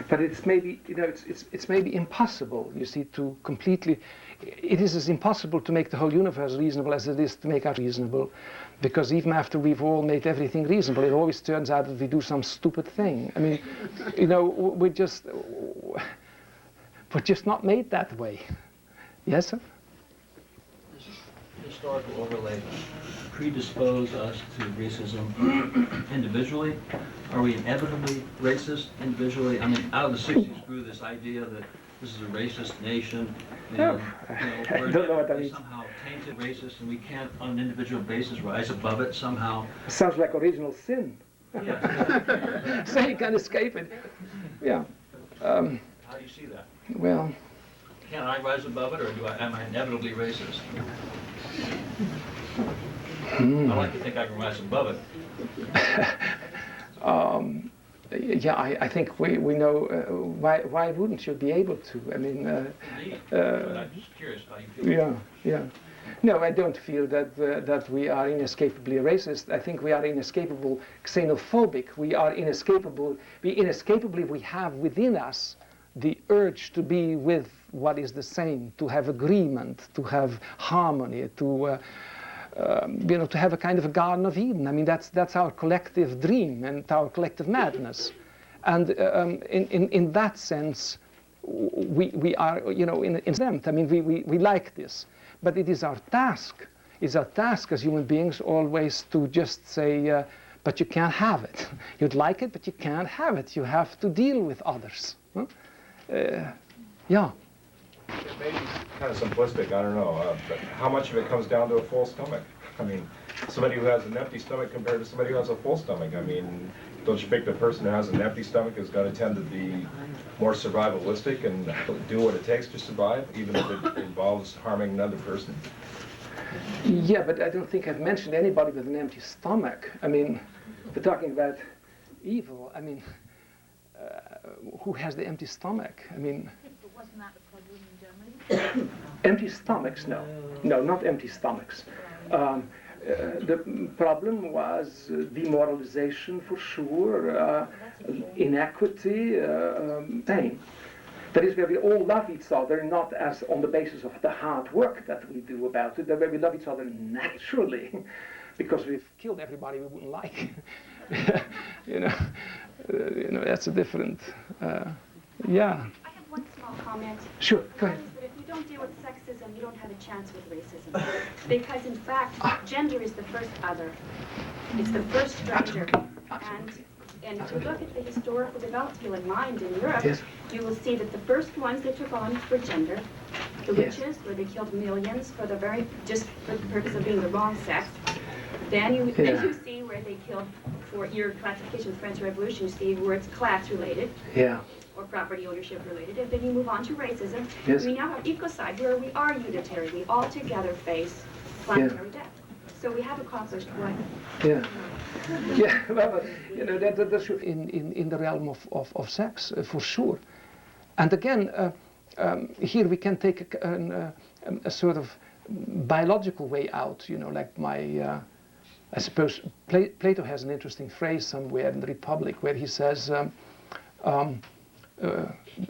But it's maybe, it's maybe impossible, you see, to completely, it is as impossible to make the whole universe reasonable as it is to make us reasonable, because even after we've all made everything reasonable, it always turns out that we do some stupid thing. I mean, we're just not made that way. Yes, sir? Historical overlay predispose us to racism individually? Are we inevitably racist individually? I mean, out of the 60s grew this idea that this is a racist nation, and I don't know what that we're means. somehow tainted racist, and we can't, on an individual basis, rise above it somehow. Sounds like original sin. Yeah. So you can escape it. Yeah. How do you see that? Well, Can I rise above it, or am I inevitably racist? I like to think I can rise above it. yeah, I think we know why wouldn't you be able to? I mean, But I'm just curious how you feel. yeah, yeah. No, I don't feel that that we are inescapably racist. I think we are inescapably xenophobic. We are inescapable. We have within us the urge to be with what is the same, to have agreement, to have harmony, to to have a kind of a Garden of Eden. I mean, that's our collective dream and our collective madness. And in that sense, we are, in exempt. I mean, we like this. But it is our task. It's our task as human beings always to just say, but you can't have it. You'd like it, but you can't have it. You have to deal with others. Huh? Yeah. It may be kind of simplistic, I don't know, but how much of it comes down to a full stomach? I mean, somebody who has an empty stomach compared to somebody who has a full stomach. I mean, don't you think the person who has an empty stomach is going to tend to be more survivalistic and do what it takes to survive, even if it involves harming another person? Yeah, but I don't think I've mentioned anybody with an empty stomach. I mean, we're talking about evil. I mean, who has the empty stomach? I mean, Wasn't that the problem in Germany? empty stomachs? No, not empty stomachs. The problem was demoralization for sure, inequity, pain. That is where we all love each other, not as on the basis of the hard work that we do about it, but where we love each other naturally, because we've killed everybody we wouldn't like. That's a different, yeah. I have one small comment. Sure, go ahead. That is that if you don't deal with sexism, you don't have a chance with racism. Because in fact, gender is the first other. It's the first stranger. And to look at the historical development in mind in Europe, Yes. you will see that the first ones they took on were gender. The Yes. witches, where they killed millions for the purpose of being the wrong sex. Then you see where they killed, for your classification of the French Revolution, you see where it's class related. Yeah. Or property ownership related. And then you move on to racism. Yes. We now have ecocide, where we are unitary. We all together face planetary death. So we have accomplished what? Yeah. Yeah, well, that's in the realm of sex, for sure. And again, here we can take a sort of biological way out, like I suppose Plato has an interesting phrase somewhere in the Republic where he says,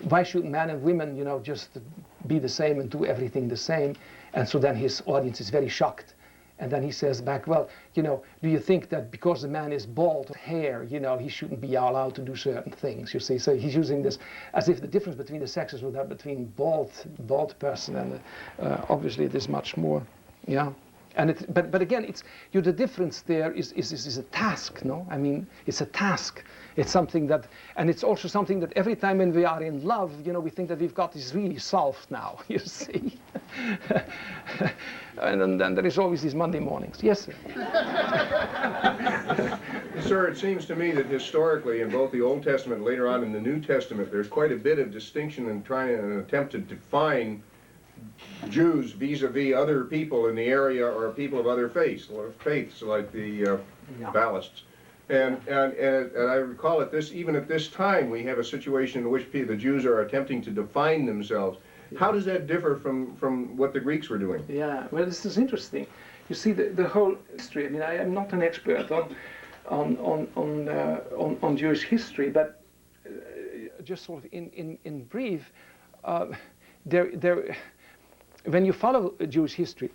why should men and women, just be the same and do everything the same? And so then his audience is very shocked. And then he says back, well, do you think that because a man is bald hair, he shouldn't be allowed to do certain things, you see? So he's using this as if the difference between the sexes would have between bald person and obviously it is much more, yeah. And but again, the difference there is a task, no? I mean, it's a task. It's something that, and it's also something that every time when we are in love, we think that we've got this really solved now, you see. And then there is always these Monday mornings. Yes, sir. Sir, it seems to me that historically, in both the Old Testament and later on in the New Testament, there's quite a bit of distinction in trying an attempt to define Jews vis-a-vis other people in the area or people of other faiths like the Baptists. And I recall even at this time, we have a situation in which the Jews are attempting to define themselves. How does that differ from what the Greeks were doing? Yeah, well, this is interesting. You see, the whole history. I mean, I am not an expert on Jewish history, but just sort of in brief, when you follow Jewish history,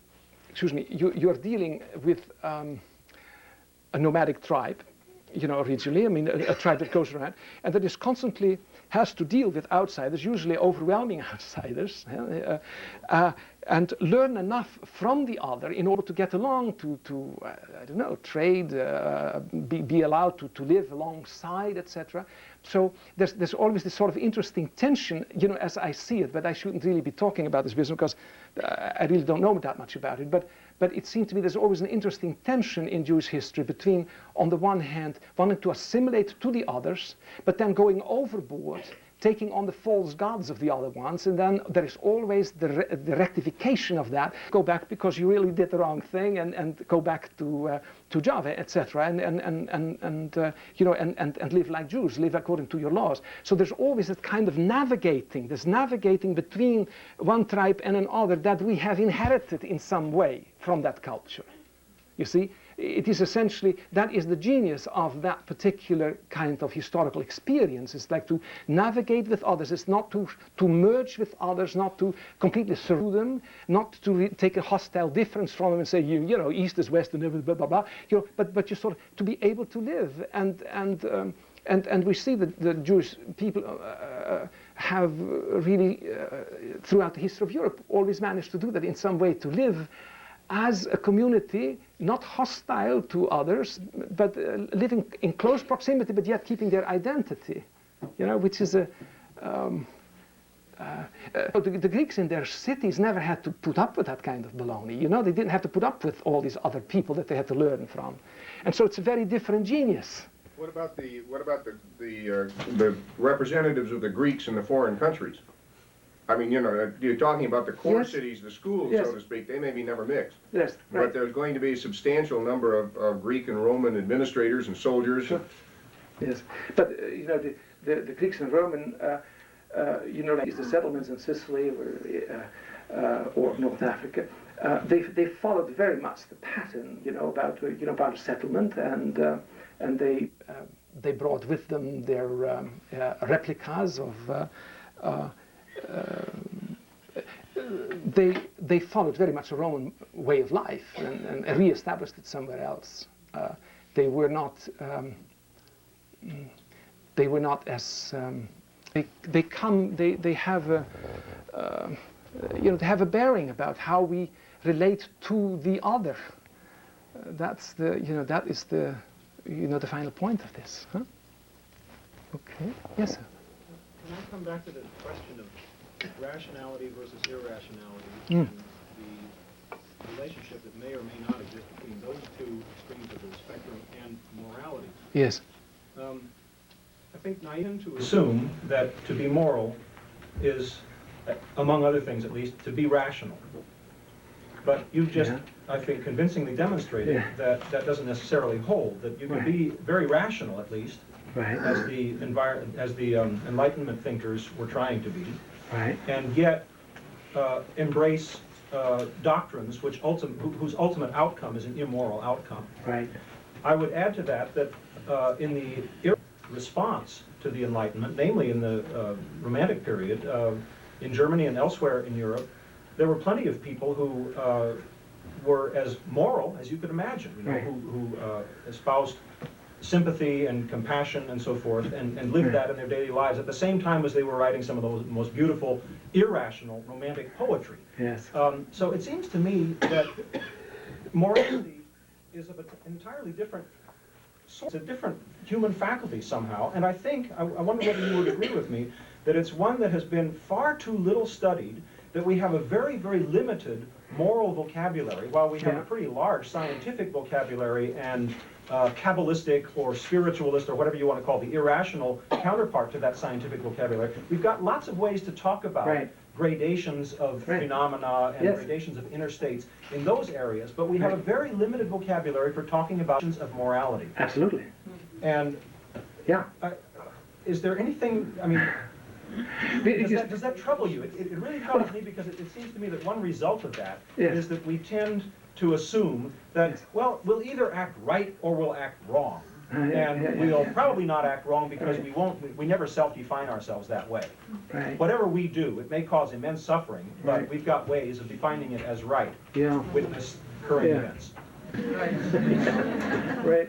you are dealing with a nomadic tribe. originally. I mean, a tribe that goes around, and that is constantly has to deal with outsiders, usually overwhelming outsiders, and learn enough from the other in order to get along, to I don't know, trade, be allowed to live alongside, etc. So there's always this sort of interesting tension, as I see it, but I shouldn't really be talking about this business because I really don't know that much about it. But it seems to me there's always an interesting tension in Jewish history between, on the one hand, wanting to assimilate to the others, but then going overboard, taking on the false gods of the other ones, and then there is always the rectification of that. Go back because you really did the wrong thing, and go back to Java, etc., and live like Jews, live according to your laws. So there's always that kind of navigating between one tribe and another that we have inherited in some way from that culture. You see? It is essentially, that is the genius of that particular kind of historical experience. It's like to navigate with others. It's not to merge with others, not to completely surround them, not to take a hostile difference from them and say, East is West and blah, blah, blah. But you sort of, to be able to live. And we see that the Jewish people have really, throughout the history of Europe, always managed to do that in some way, to live as a community, not hostile to others, but living in close proximity, but yet keeping their identity, which is the Greeks in their cities never had to put up with that kind of baloney. They didn't have to put up with all these other people that they had to learn from, and so it's a very different genius. What about the representatives of the Greeks in the foreign countries? I mean, you're talking about the core cities, the schools, so to speak. They maybe never mixed. Yes, right. But there's going to be a substantial number of Greek and Roman administrators and soldiers. Sure. Yes, but the Greeks and Roman, like the settlements in Sicily or North Africa, they followed very much the pattern, about settlement, and they brought with them their replicas of. They followed very much a Roman way of life and re-established it somewhere else. They were not as they have a bearing about how we relate to the other. That's that is the final point of this. Huh? Okay. Yes, sir. Can I come back to the question of rationality versus irrationality and the relationship that may or may not exist between those two extremes of the spectrum and morality? Yes. I think naive to assume that to be moral is, among other things at least, to be rational. But you've just, I think, convincingly demonstrated that that doesn't necessarily hold, that you can be very rational at least, as the Enlightenment thinkers were trying to be, and yet embrace doctrines whose ultimate outcome is an immoral outcome. I would add to that in the response to the Enlightenment, namely in the Romantic period, in Germany and elsewhere in Europe, there were plenty of people who were as moral as you could imagine, who espoused sympathy and compassion and so forth, and lived that in their daily lives at the same time as they were writing some of those most beautiful, irrational, romantic poetry. Yes. So it seems to me that morality is of an entirely different sort. It's a different human faculty somehow, and I think, I wonder whether you would agree with me, that it's one that has been far too little studied, that we have a very, very limited moral vocabulary, while we have a pretty large scientific vocabulary and Kabbalistic or spiritualist or whatever you want to call the irrational counterpart to that scientific vocabulary. We've got lots of ways to talk about gradations of phenomena and gradations of inner states in those areas, but we have a very limited vocabulary for talking about of morality. Absolutely. And is there anything, I mean, does that trouble you? It really troubles me because it seems to me that one result of that is that we tend to assume that, well, we'll either act right or we'll act wrong. And we'll probably not act wrong because we never self-define ourselves that way. Whatever we do, it may cause immense suffering, but we've got ways of defining it as right. Witness current events.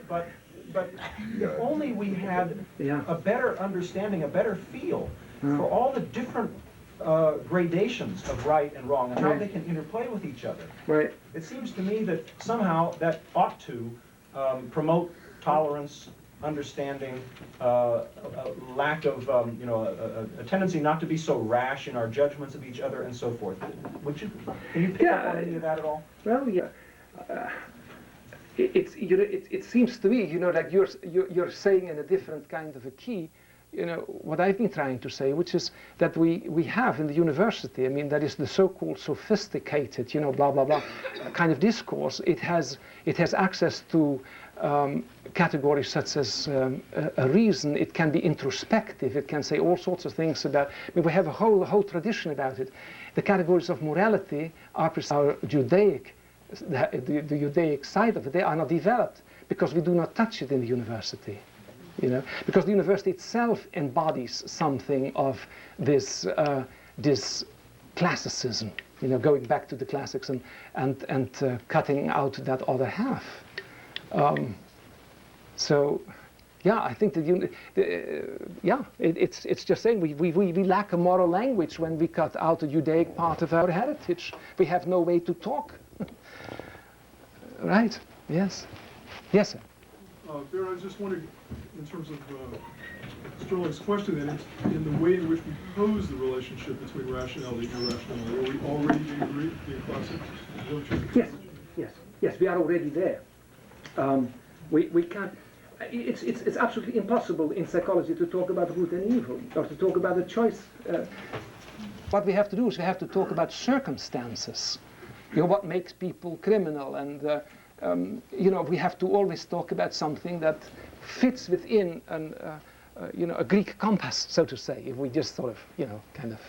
But but if only we had a better understanding, a better feel for all the different gradations of right and wrong and how they can interplay with each other. Right. It seems to me that somehow that ought to promote tolerance, understanding, a lack of, a tendency not to be so rash in our judgments of each other and so forth. Can you pick up on any of that at all? Well, yeah. It seems to me, that you're saying in a different kind of a key, what I've been trying to say, which is that we have in the university, that is the so-called sophisticated, blah, blah, blah, kind of discourse. It has access to categories such as a reason. It can be introspective. It can say all sorts of things about, we have a whole tradition about it. The categories of morality are Judaic, the Judaic side of it. They are not developed because we do not touch it in the university. Because the university itself embodies something of this classicism, going back to the classics and cutting out that other half. So, yeah, I think that it's just saying we lack a moral language when we cut out the Judaic part of our heritage. We have no way to talk. Right? Yes. Yes, sir. Bernd, I was just wondering, in terms of Sterling's question, then, in the way in which we pose the relationship between rationality and irrationality, are we already being classic? Yes, we are already there. We can't. It's absolutely impossible in psychology to talk about good and evil, or to talk about a choice. What we have to do is we have to talk about circumstances. What makes people criminal, and we have to always talk about something that fits within a Greek compass, so to say. If we just sort of, kind of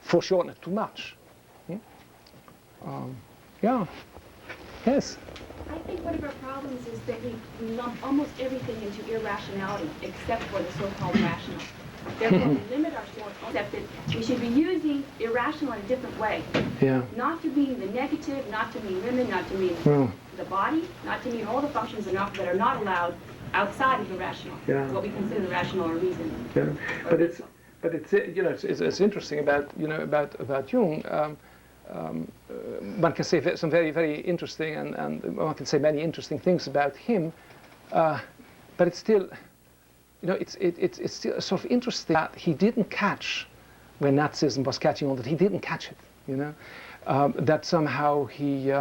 foreshorten it too much. Yes. I think one of our problems is that we lump almost everything into irrationality except for the so-called rational. Therefore, we limit ourselves, except that we should be using irrational in a different way. Yeah. Not to mean the negative, not to mean women, not to mean the body, not to mean all the functions that are not allowed outside of the rational. Yeah. What we consider rational or reason. Yeah. But it's interesting about about Jung. One can say some very, very interesting, and one can say many interesting things about him, but it's still, it's still sort of interesting that he didn't catch, when Nazism was catching on, that he didn't catch it, that somehow he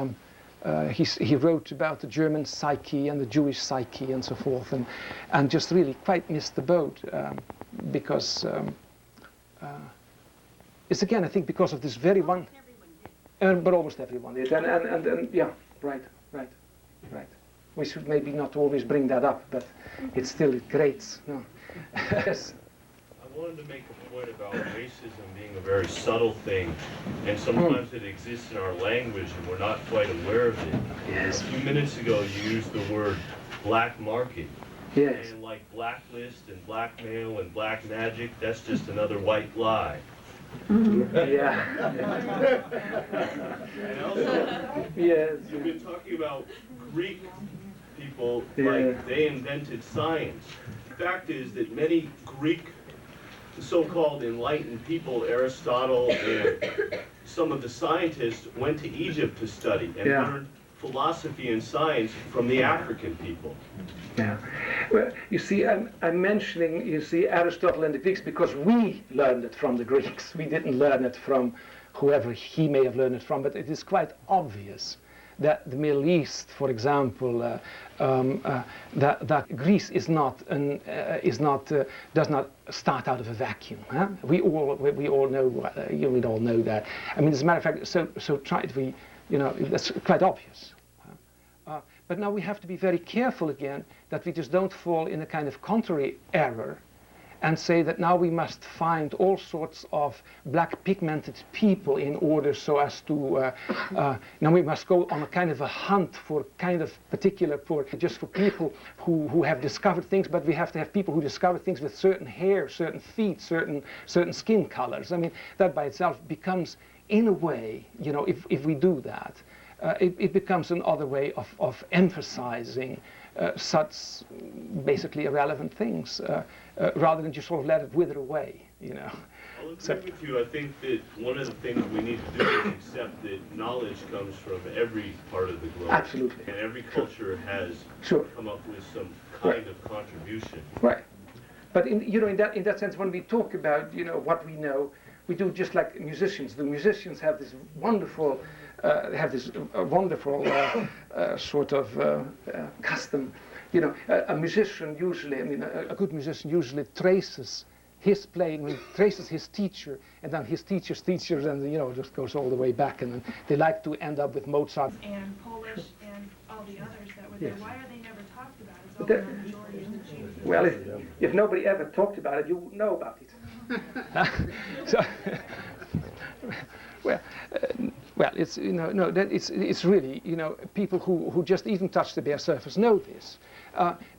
wrote about the German psyche and the Jewish psyche and so forth, and just really quite missed the boat, because it's again, I think, because of this very one. But almost everyone did, and yeah, right. We should maybe not always bring that up, but it grates. No. Yes. I wanted to make a point about racism being a very subtle thing, and sometimes it exists in our language, and we're not quite aware of it. Yes. A few minutes ago, you used the word black market. Yes. And like blacklist and blackmail and black magic, that's just another white lie. Yeah. And also, you've been talking about Greek people, like they invented science. The fact is that many Greek so-called enlightened people, Aristotle and some of the scientists, went to Egypt to study and learned philosophy and science from the African people. Yeah. Well, you see, I'm mentioning, Aristotle and the Greeks because we learned it from the Greeks. We didn't learn it from whoever he may have learned it from, but it is quite obvious that the Middle East, for example, that Greece is not does not start out of a vacuum. Huh? We all know that. As a matter of fact, so that's quite obvious. But now we have to be very careful again that we just don't fall in a kind of contrary error and say that now we must find all sorts of black pigmented people in order so as to, now we must go on a kind of a hunt for kind of particular, for people who have discovered things, but we have to have people who discover things with certain hair, certain feet, certain skin colors. That by itself becomes, in a way, if we do that, it becomes another way of emphasizing such basically irrelevant things, rather than just sort of let it wither away, you know. I'll agree with you. I think that one of the things we need to do is accept that knowledge comes from every part of the globe. Absolutely. And every culture has come up with some kind of contribution. Right. But in that sense, when we talk about what we know, we do just like musicians. The musicians have this wonderful sort of custom. A musician usually, a good musician usually traces his playing, traces his teacher, and then his teacher's teachers, and just goes all the way back. And then they like to end up with Mozart. And Polish and all the others that were Yes. there. Why are they never talked about? It's all the majority of the Jews. Well, if nobody ever talked about it, you wouldn't know about it. So, well, it's it's really people who just even touch the bare surface know this.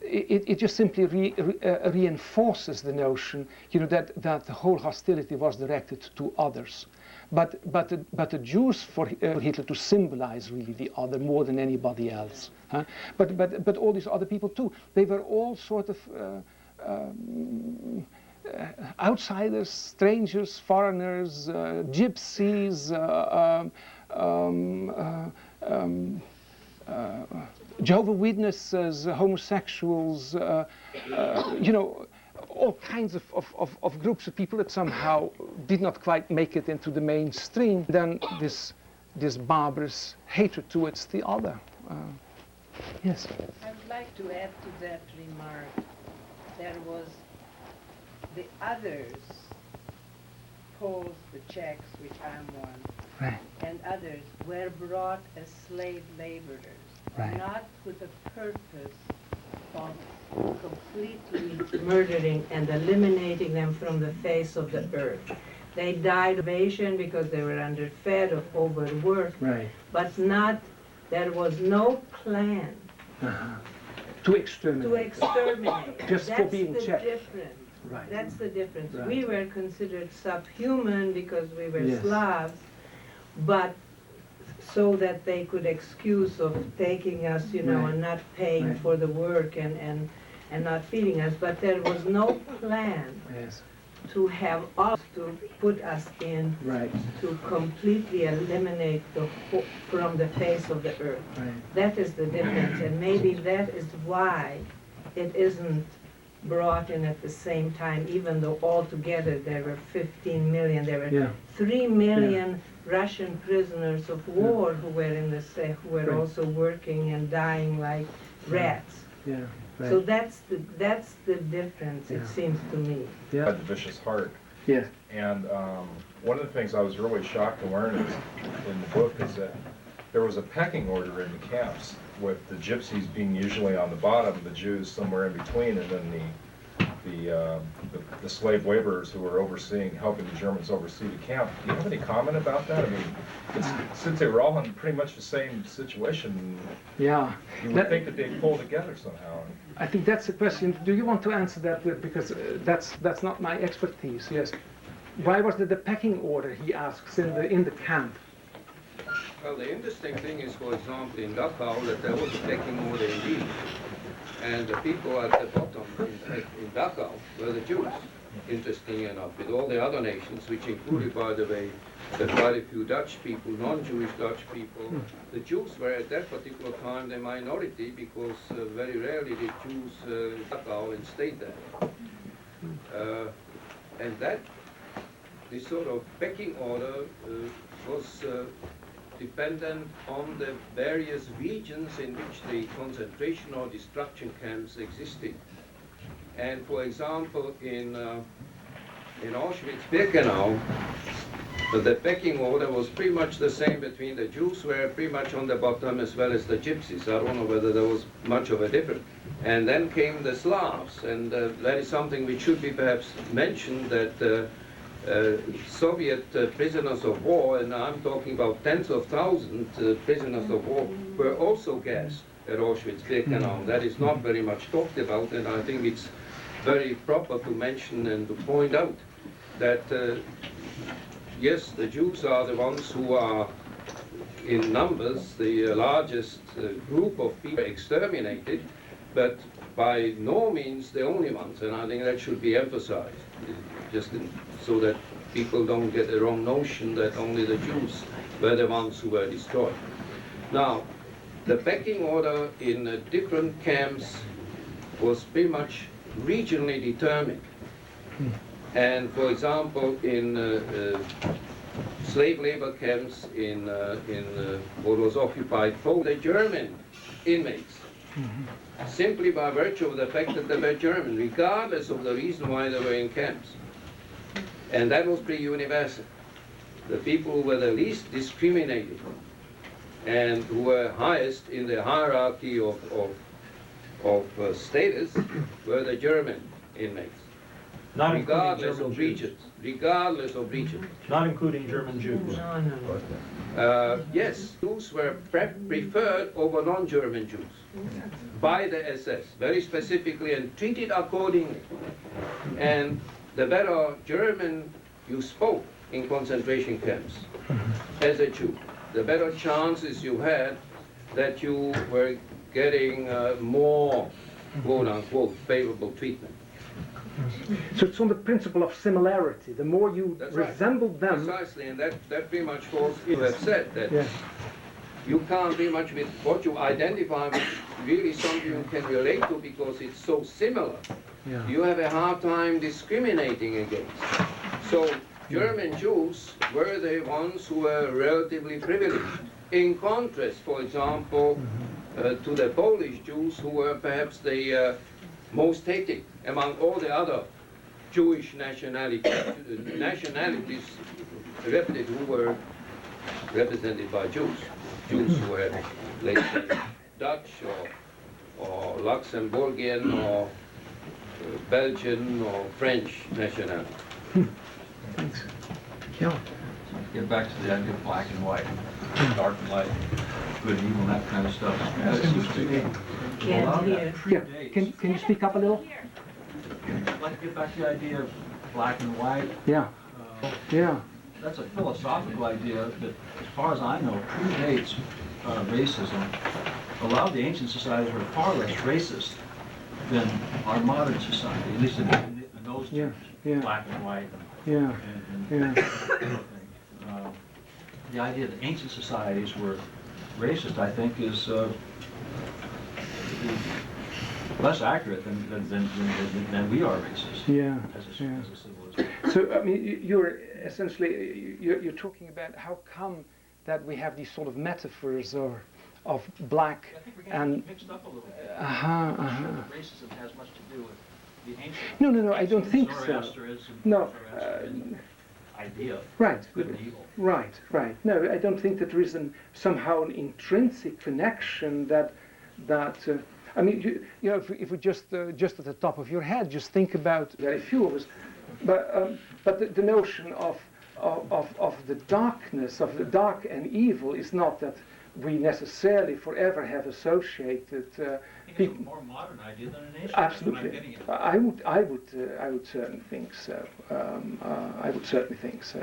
It just simply reinforces the notion that the whole hostility was directed to others. But the Jews for Hitler to symbolize really the other more than anybody else. Huh? But all these other people too, they were all sort of outsiders, strangers, foreigners, gypsies, Jehovah's Witnesses, homosexuals, all kinds of groups of people that somehow did not quite make it into the mainstream. Then this barbarous hatred towards the other. Yes. I would like to add to that remark. There was the others, Poles, the Czechs, which I'm one, right, and others were brought as slave laborers, right, not with the purpose of completely murdering and eliminating them from the face of the earth. They died of starvation because they were underfed, of overwork, right, but not, there was no plan to exterminate. to exterminate. Just for being That's the Czech. difference. Right. That's the difference. Right. We were considered subhuman because we were Yes. Slavs, but so that they could excuse of taking us, Right. and not paying Right. for the work and not feeding us. But there was no plan Yes. to have us to put us in Right. to completely eliminate from the face of the earth. Right. That is the difference, and maybe that is why it isn't brought in at the same time, even though altogether there were 15 million, there were Yeah. 3 million Russian prisoners of war who were in the who were Right. also working and dying like rats. Yeah. Right. So that's the difference, it Yeah. seems to me. Yeah. Had the vicious heart. Yeah. And one of the things I was really shocked to learn is, in the book, is that there was a pecking order in the camps, with the gypsies being usually on the bottom, the Jews somewhere in between, and then the slave laborers who were helping the Germans oversee the camp. Do you have any comment about that? I mean, since they were all in pretty much the same situation, Yeah. you would think that they'd pull together somehow. I think that's a question. Do you want to answer that? Because that's not my expertise. Yes. Why was there the pecking order? He asks in the camp. Well, the interesting thing is, for example, in Dachau, that there was a pecking order indeed. And the people at the bottom in Dachau were the Jews, interesting enough, with all the other nations, which included, by the way, quite a few Dutch people, non-Jewish Dutch people. The Jews were at that particular time the minority, because very rarely did Jews Dachau and stayed there. And this sort of pecking order was dependent on the various regions in which the concentration or destruction camps existed. And for example, in Auschwitz-Birkenau, the pecking order was pretty much the same between the Jews were pretty much on the bottom as well as the Gypsies. I don't know whether there was much of a difference. And then came the Slavs, and that is something which should be perhaps mentioned, that Soviet prisoners of war, and I'm talking about tens of thousands prisoners of war, were also gassed at Auschwitz-Birkenau. That is not very much talked about, and I think it's very proper to mention and to point out that, yes, the Jews are the ones who are in numbers the largest group of people exterminated, but by no means the only ones, and I think that should be emphasized, so that people don't get the wrong notion that only the Jews were the ones who were destroyed. Now, the pecking order in different camps was pretty much regionally determined. And for example, in slave labor camps in what was occupied Poland, the German inmates, simply by virtue of the fact that they were German, regardless of the reason why they were in camps. And that was pretty universal. The people who were the least discriminated and who were highest in the hierarchy of status were the German inmates. Not regardless including of German regions. Regardless of regions. Not including German Jews. Yes, Jews were preferred over non-German Jews by the SS, very specifically, and treated accordingly. And the better German you spoke in concentration camps as a Jew, the better chances you had that you were getting more, quote-unquote, favorable treatment. So it's on the principle of similarity. The more you resemble them... Precisely, and that pretty much falls, you have said that yeah. You can't pretty much with what you identify with really something you can relate to because it's so similar. Yeah. You have a hard time discriminating against. So German Jews were the ones who were relatively privileged. In contrast, for example, to the Polish Jews who were perhaps the most hated among all the other Jewish nationalities represented who were represented by Jews. Jews who were, let's say, Dutch or Luxembourgian or Belgian or French nationality. Thanks. Yeah. Get back to the idea of black and white, dark and light, good and evil, and that kind of stuff. That seems to be a lot of that predates. Can you speak up a little? I'd like to get back to the idea of black and white. Yeah. Yeah. That's a philosophical idea that, as far as I know, predates racism. A lot of the ancient societies were far less racist than our modern society, at least in those terms, black and white. Yeah. The idea that ancient societies were racist, I think, is less accurate than we are racist. Yeah. As a civilization. So I mean, you're essentially you're talking about how come that we have these sort of metaphors of black and mixed up a little bit. Racism has much to do with the ancient. No, I don't think so. No. Idea. Right. Good and evil. Right. No, I don't think that there is somehow an intrinsic connection that I mean, you know, if we just at the top of your head, just think about very few of us, but the notion of the darkness, of the dark and evil, is not that we necessarily forever have associated people. It's a more modern idea than an ancient. Absolutely, I would certainly think so. I would certainly think so.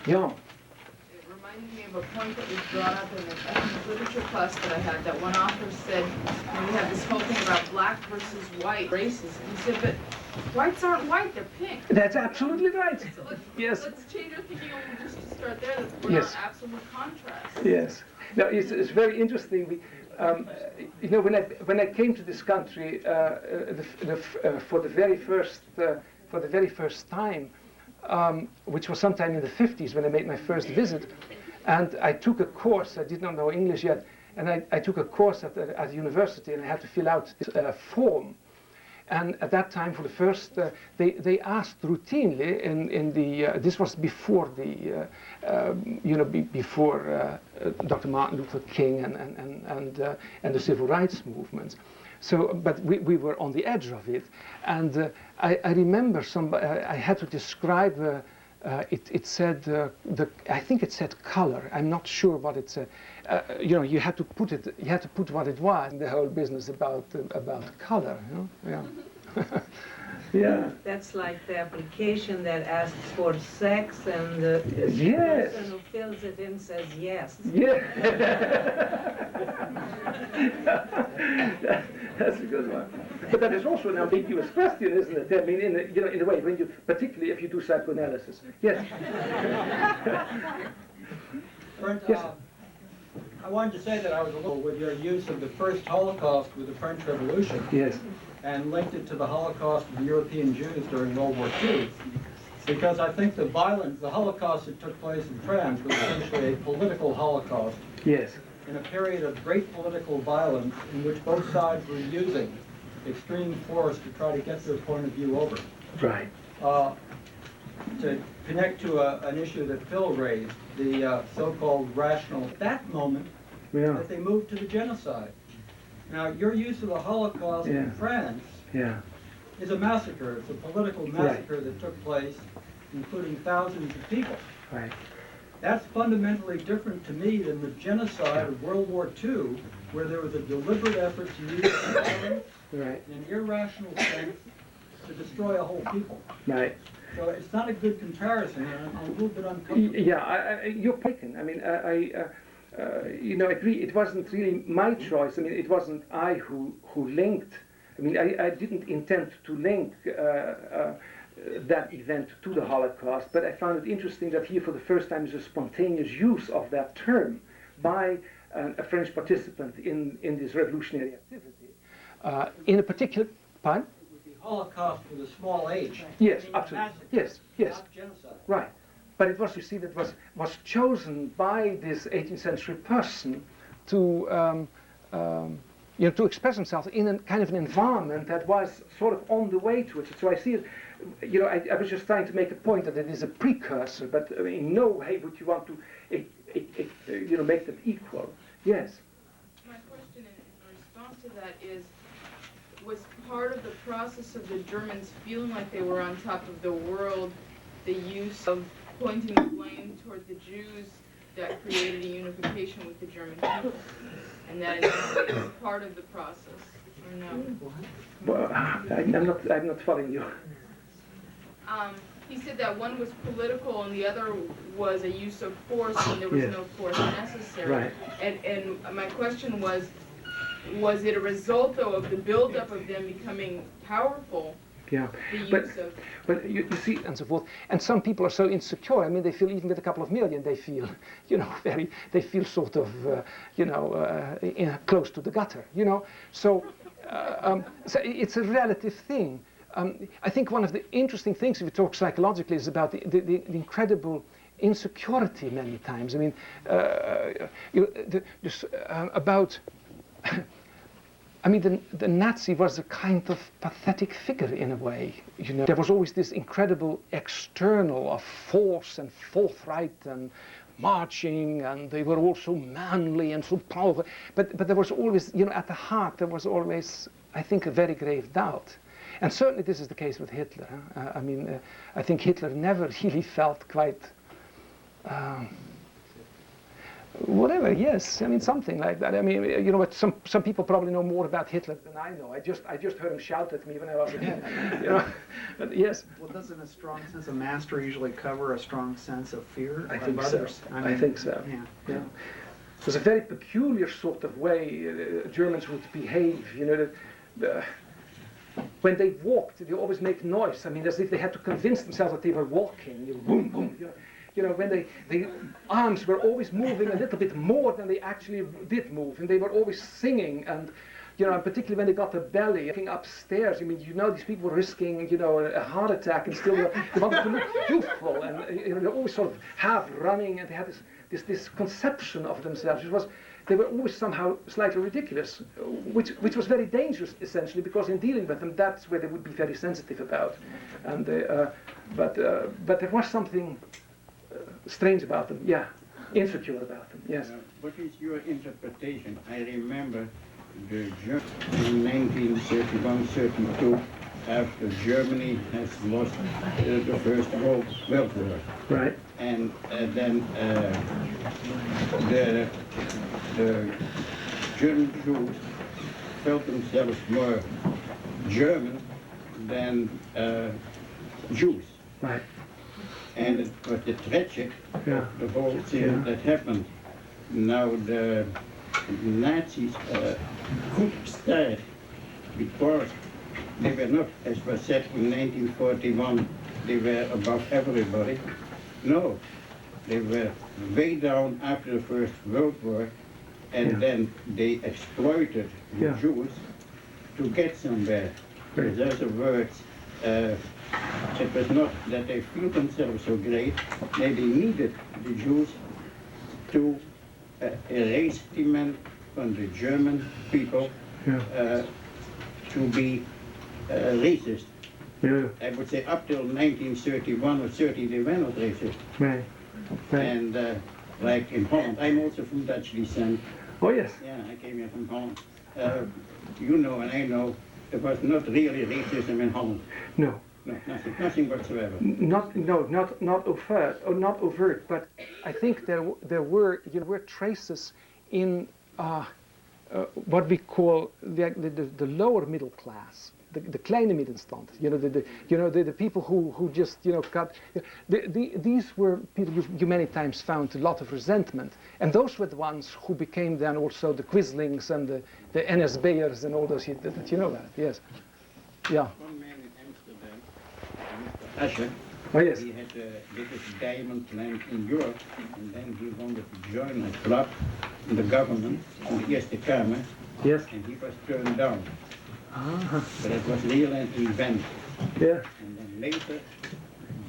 Yeah. Reminded me of a point that was brought up in the literature class that I had, that one author said, when we had this whole thing about black versus white races, he said, but whites aren't white, they're pink. That's absolutely right. So let's change our thinking over just to start there, that we're not absolute contrast. Yes. Now, it's very interesting. You know, when I came to this country for the very first time, which was sometime in the 50s when I made my first visit, and I took a course. I did not know English yet, and I took a course at the university, and I had to fill out this form. And at that time, for the first, they asked routinely in the. This was before the, before Dr. Martin Luther King and the civil rights movement. So, but we were on the edge of it, and I remember I had to describe. It said I think it said color. I'm not sure what it said. You had to put it. You had to put what it was. The whole business about color. Yeah. Yeah. That's like the application that asks for sex, and the person who fills it in says yes. Yeah. That's a good one. But that is also an ambiguous question, isn't it? I mean, in a way, when you, particularly if you do psychoanalysis. Yes. Bernd, Yes. I wanted to say that I was a little with your use of the first Holocaust with the French Revolution. Yes. And linked it to the Holocaust of the European Jews during World War II. Because I think the Holocaust that took place in France was essentially a political Holocaust. Yes. In a period of great political violence in which both sides were using extreme force to try to get their point of view over. Right. To connect to an issue that Phil raised, the so-called rational, at that moment, that they moved to the genocide. Now, your use of the Holocaust in France is a massacre. It's a political massacre that took place, including thousands of people. Right. That's fundamentally different to me than the genocide of World War II, where there was a deliberate effort to use violence in an irrational sense to destroy a whole people. Right. So it's not a good comparison, and I'm a little bit uncomfortable. Yeah, you're taken. I mean, you know, I agree. It wasn't really my choice. I mean, it wasn't I who linked. I mean, I didn't intend to link that event to the Holocaust, but I found it interesting that here for the first time is a spontaneous use of that term by a French participant in this revolutionary activity. In a particular, pardon? The Holocaust with a small h. Yes, absolutely. Yes, yes. Not genocide. Right. But it was, you see, that was chosen by this 18th century person to you know, to express himself in a kind of an environment that was sort of on the way to it. So I see it, you know, I was just trying to make a point that it is a precursor, but I mean, in no way would you want to, you know, make them equal. Yes. My question in response to that is, was part of the process of the Germans feeling like they were on top of the world the use of pointing the blame toward the Jews that created a unification with the German people? And that is part of the process, or no? Well, I'm not following you. He said that one was political and the other was a use of force, and there was no force necessary. Right. And my question was it a result, though, of the buildup of them becoming powerful? Yeah, but you see, and so forth. And some people are so insecure. I mean, they feel even with a couple of million, they feel, you know, they feel sort of, you know, close to the gutter. You know, so so it's a relative thing. I think one of the interesting things, if you talk psychologically, is about the incredible insecurity many times. I mean, about. I mean, the Nazi was a kind of pathetic figure in a way. You know, there was always this incredible external of force and forthright and marching, and they were all so manly and so powerful. But there was always, you know, at the heart there was always, I think, a very grave doubt. And certainly this is the case with Hitler. I mean, I think Hitler never really felt quite. Whatever, yes, I mean, something like that. I mean, you know what, some people probably know more about Hitler than I know. I just heard him shout at me when I was a kid, you know, but yes. Well, doesn't a strong sense of mastery usually cover a strong sense of fear I of think others? so. I think so, yeah. It was a very peculiar sort of way Germans would behave, you know, when they walked, they always make noise. I mean, as if they had to convince themselves that they were walking, you know, boom, boom, you know. You know, when the arms were always moving a little bit more than they actually did move, and they were always singing, and you know, and particularly when they got the belly, looking upstairs. I mean, you know, these people were risking, you know, a heart attack, and still they wanted to look youthful, and you know, they're always sort of half running, and they had this conception of themselves. They were always somehow slightly ridiculous, which was very dangerous essentially, because in dealing with them, that's where they would be very sensitive about, and but there was something strange about them, insecure about them, yes. What is your interpretation? I remember the in 1931-32, after Germany has lost the First World War. Right. And then the German Jews felt themselves more German than Jews. Right. And it was the tragic, the whole thing that happened. Now the Nazis could start because they were not, as was said in 1941, they were above everybody. No, they were way down after the First World War, and then they exploited the Jews to get somewhere. In other words, it was not that they feel themselves so great, they needed the Jews to erase demand on the German people to be racist. I would say up till 1931 or 30 they were not racist. Right. And like in Holland, I'm also from Dutch descent. Oh yes. Yeah, I came here from Holland. You know and I know there was not really racism in Holland. No. No, nothing whatsoever. Not overt, but I think there were traces in what we call the lower middle class, the kleine middenstand. The people who just got. These were people you many times found a lot of resentment, and those were the ones who became then also the Quislings and the NSB'ers and all those. That you know that, yes, yeah. One man in Amsterdam, Mr. Asher. Oh yes. He had the biggest diamond land in Europe, and then he wanted to join a club in the government, in the Eerste Kamer. Yes. And he was turned down. But it was really an event. Yeah. And then later,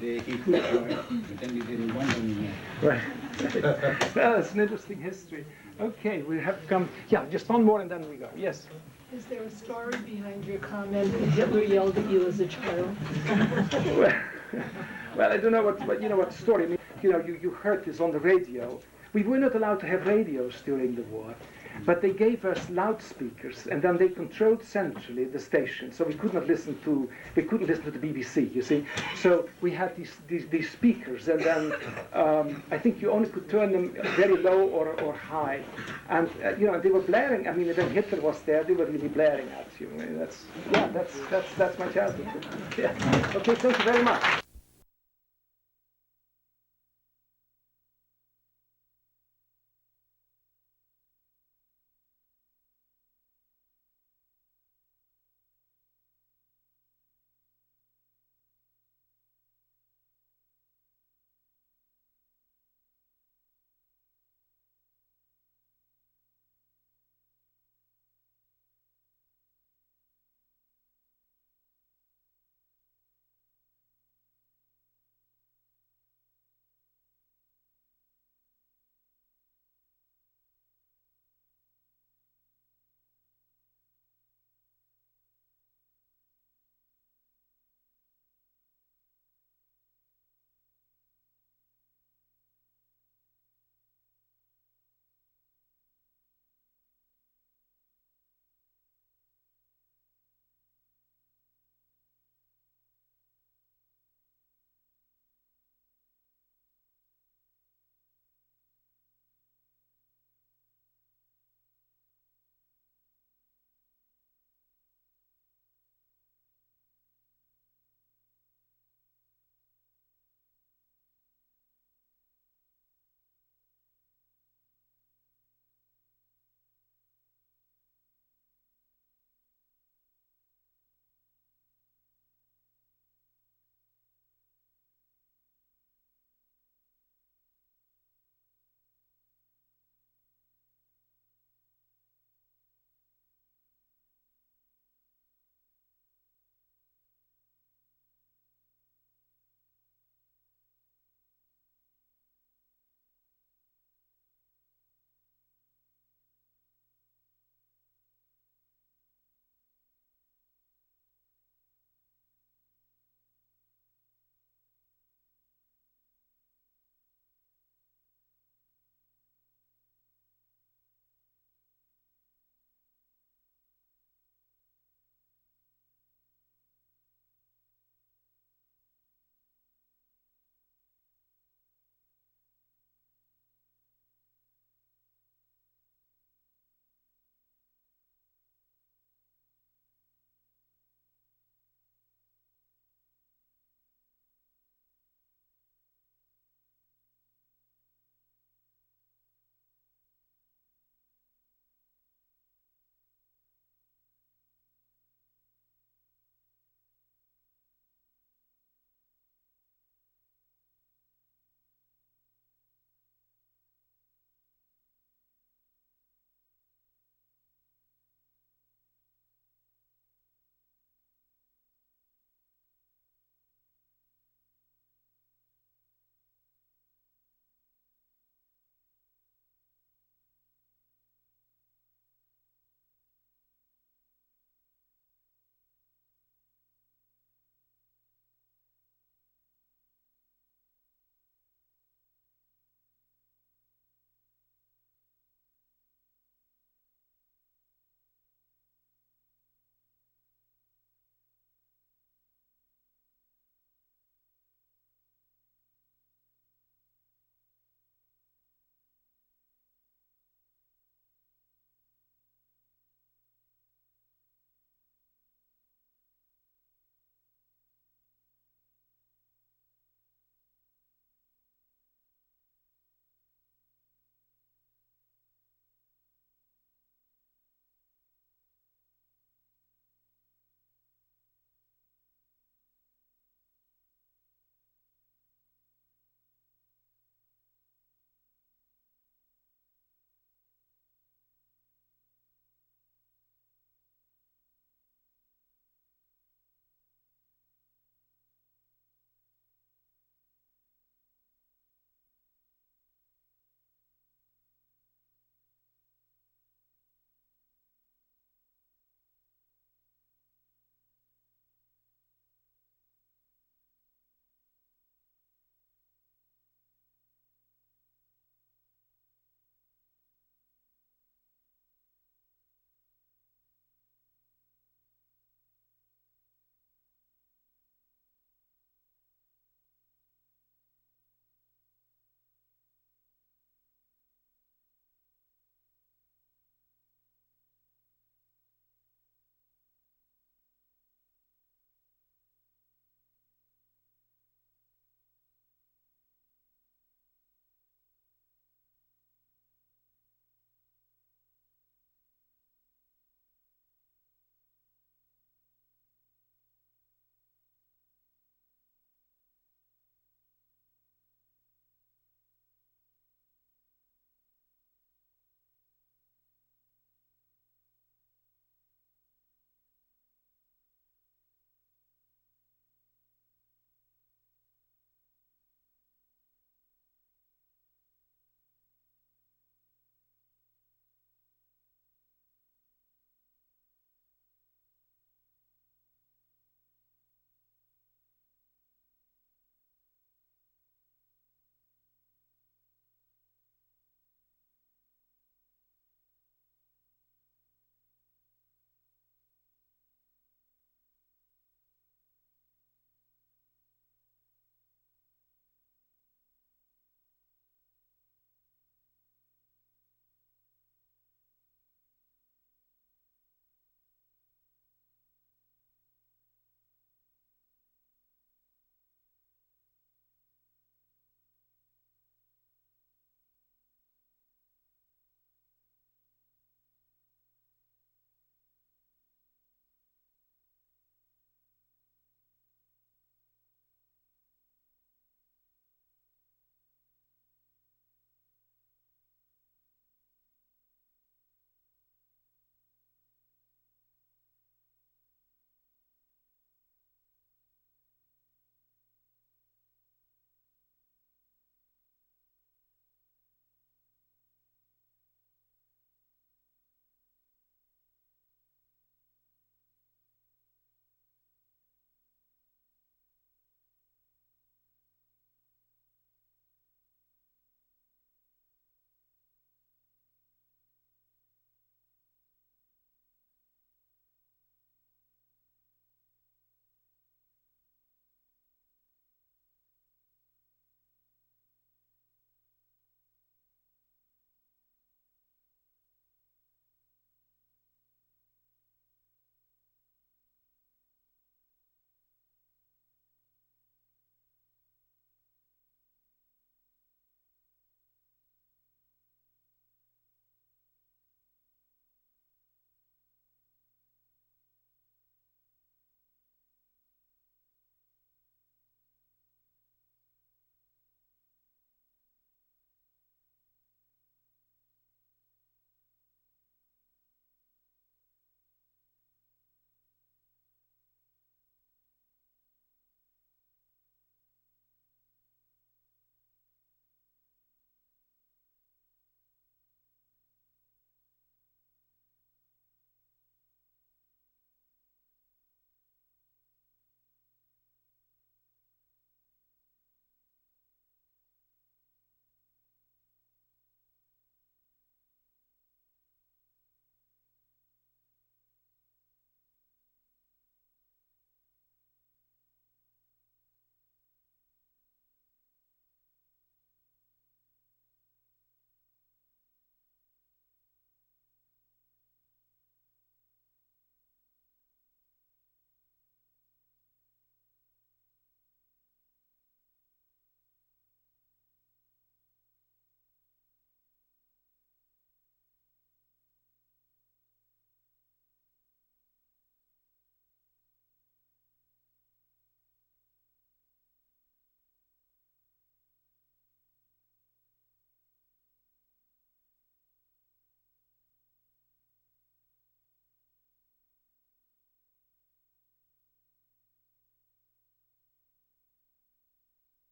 he could join, but then he didn't want anymore. Right. Well, it's an interesting history. Okay, we have come. Yeah, just one more and then we go. Yes. Is there a story behind your comment that Hitler yelled at you as a child? Well, I don't know what story. I mean, you heard this on the radio. We were not allowed to have radios during the war, but they gave us loudspeakers, and then they controlled centrally the station, so we couldn't listen to the BBC. You see, so we had these speakers, and then I think you only could turn them very low or high, and they were blaring. I mean, when Hitler was there, they were really blaring at you. I mean, that's my childhood. Yeah. Okay, thank you very much.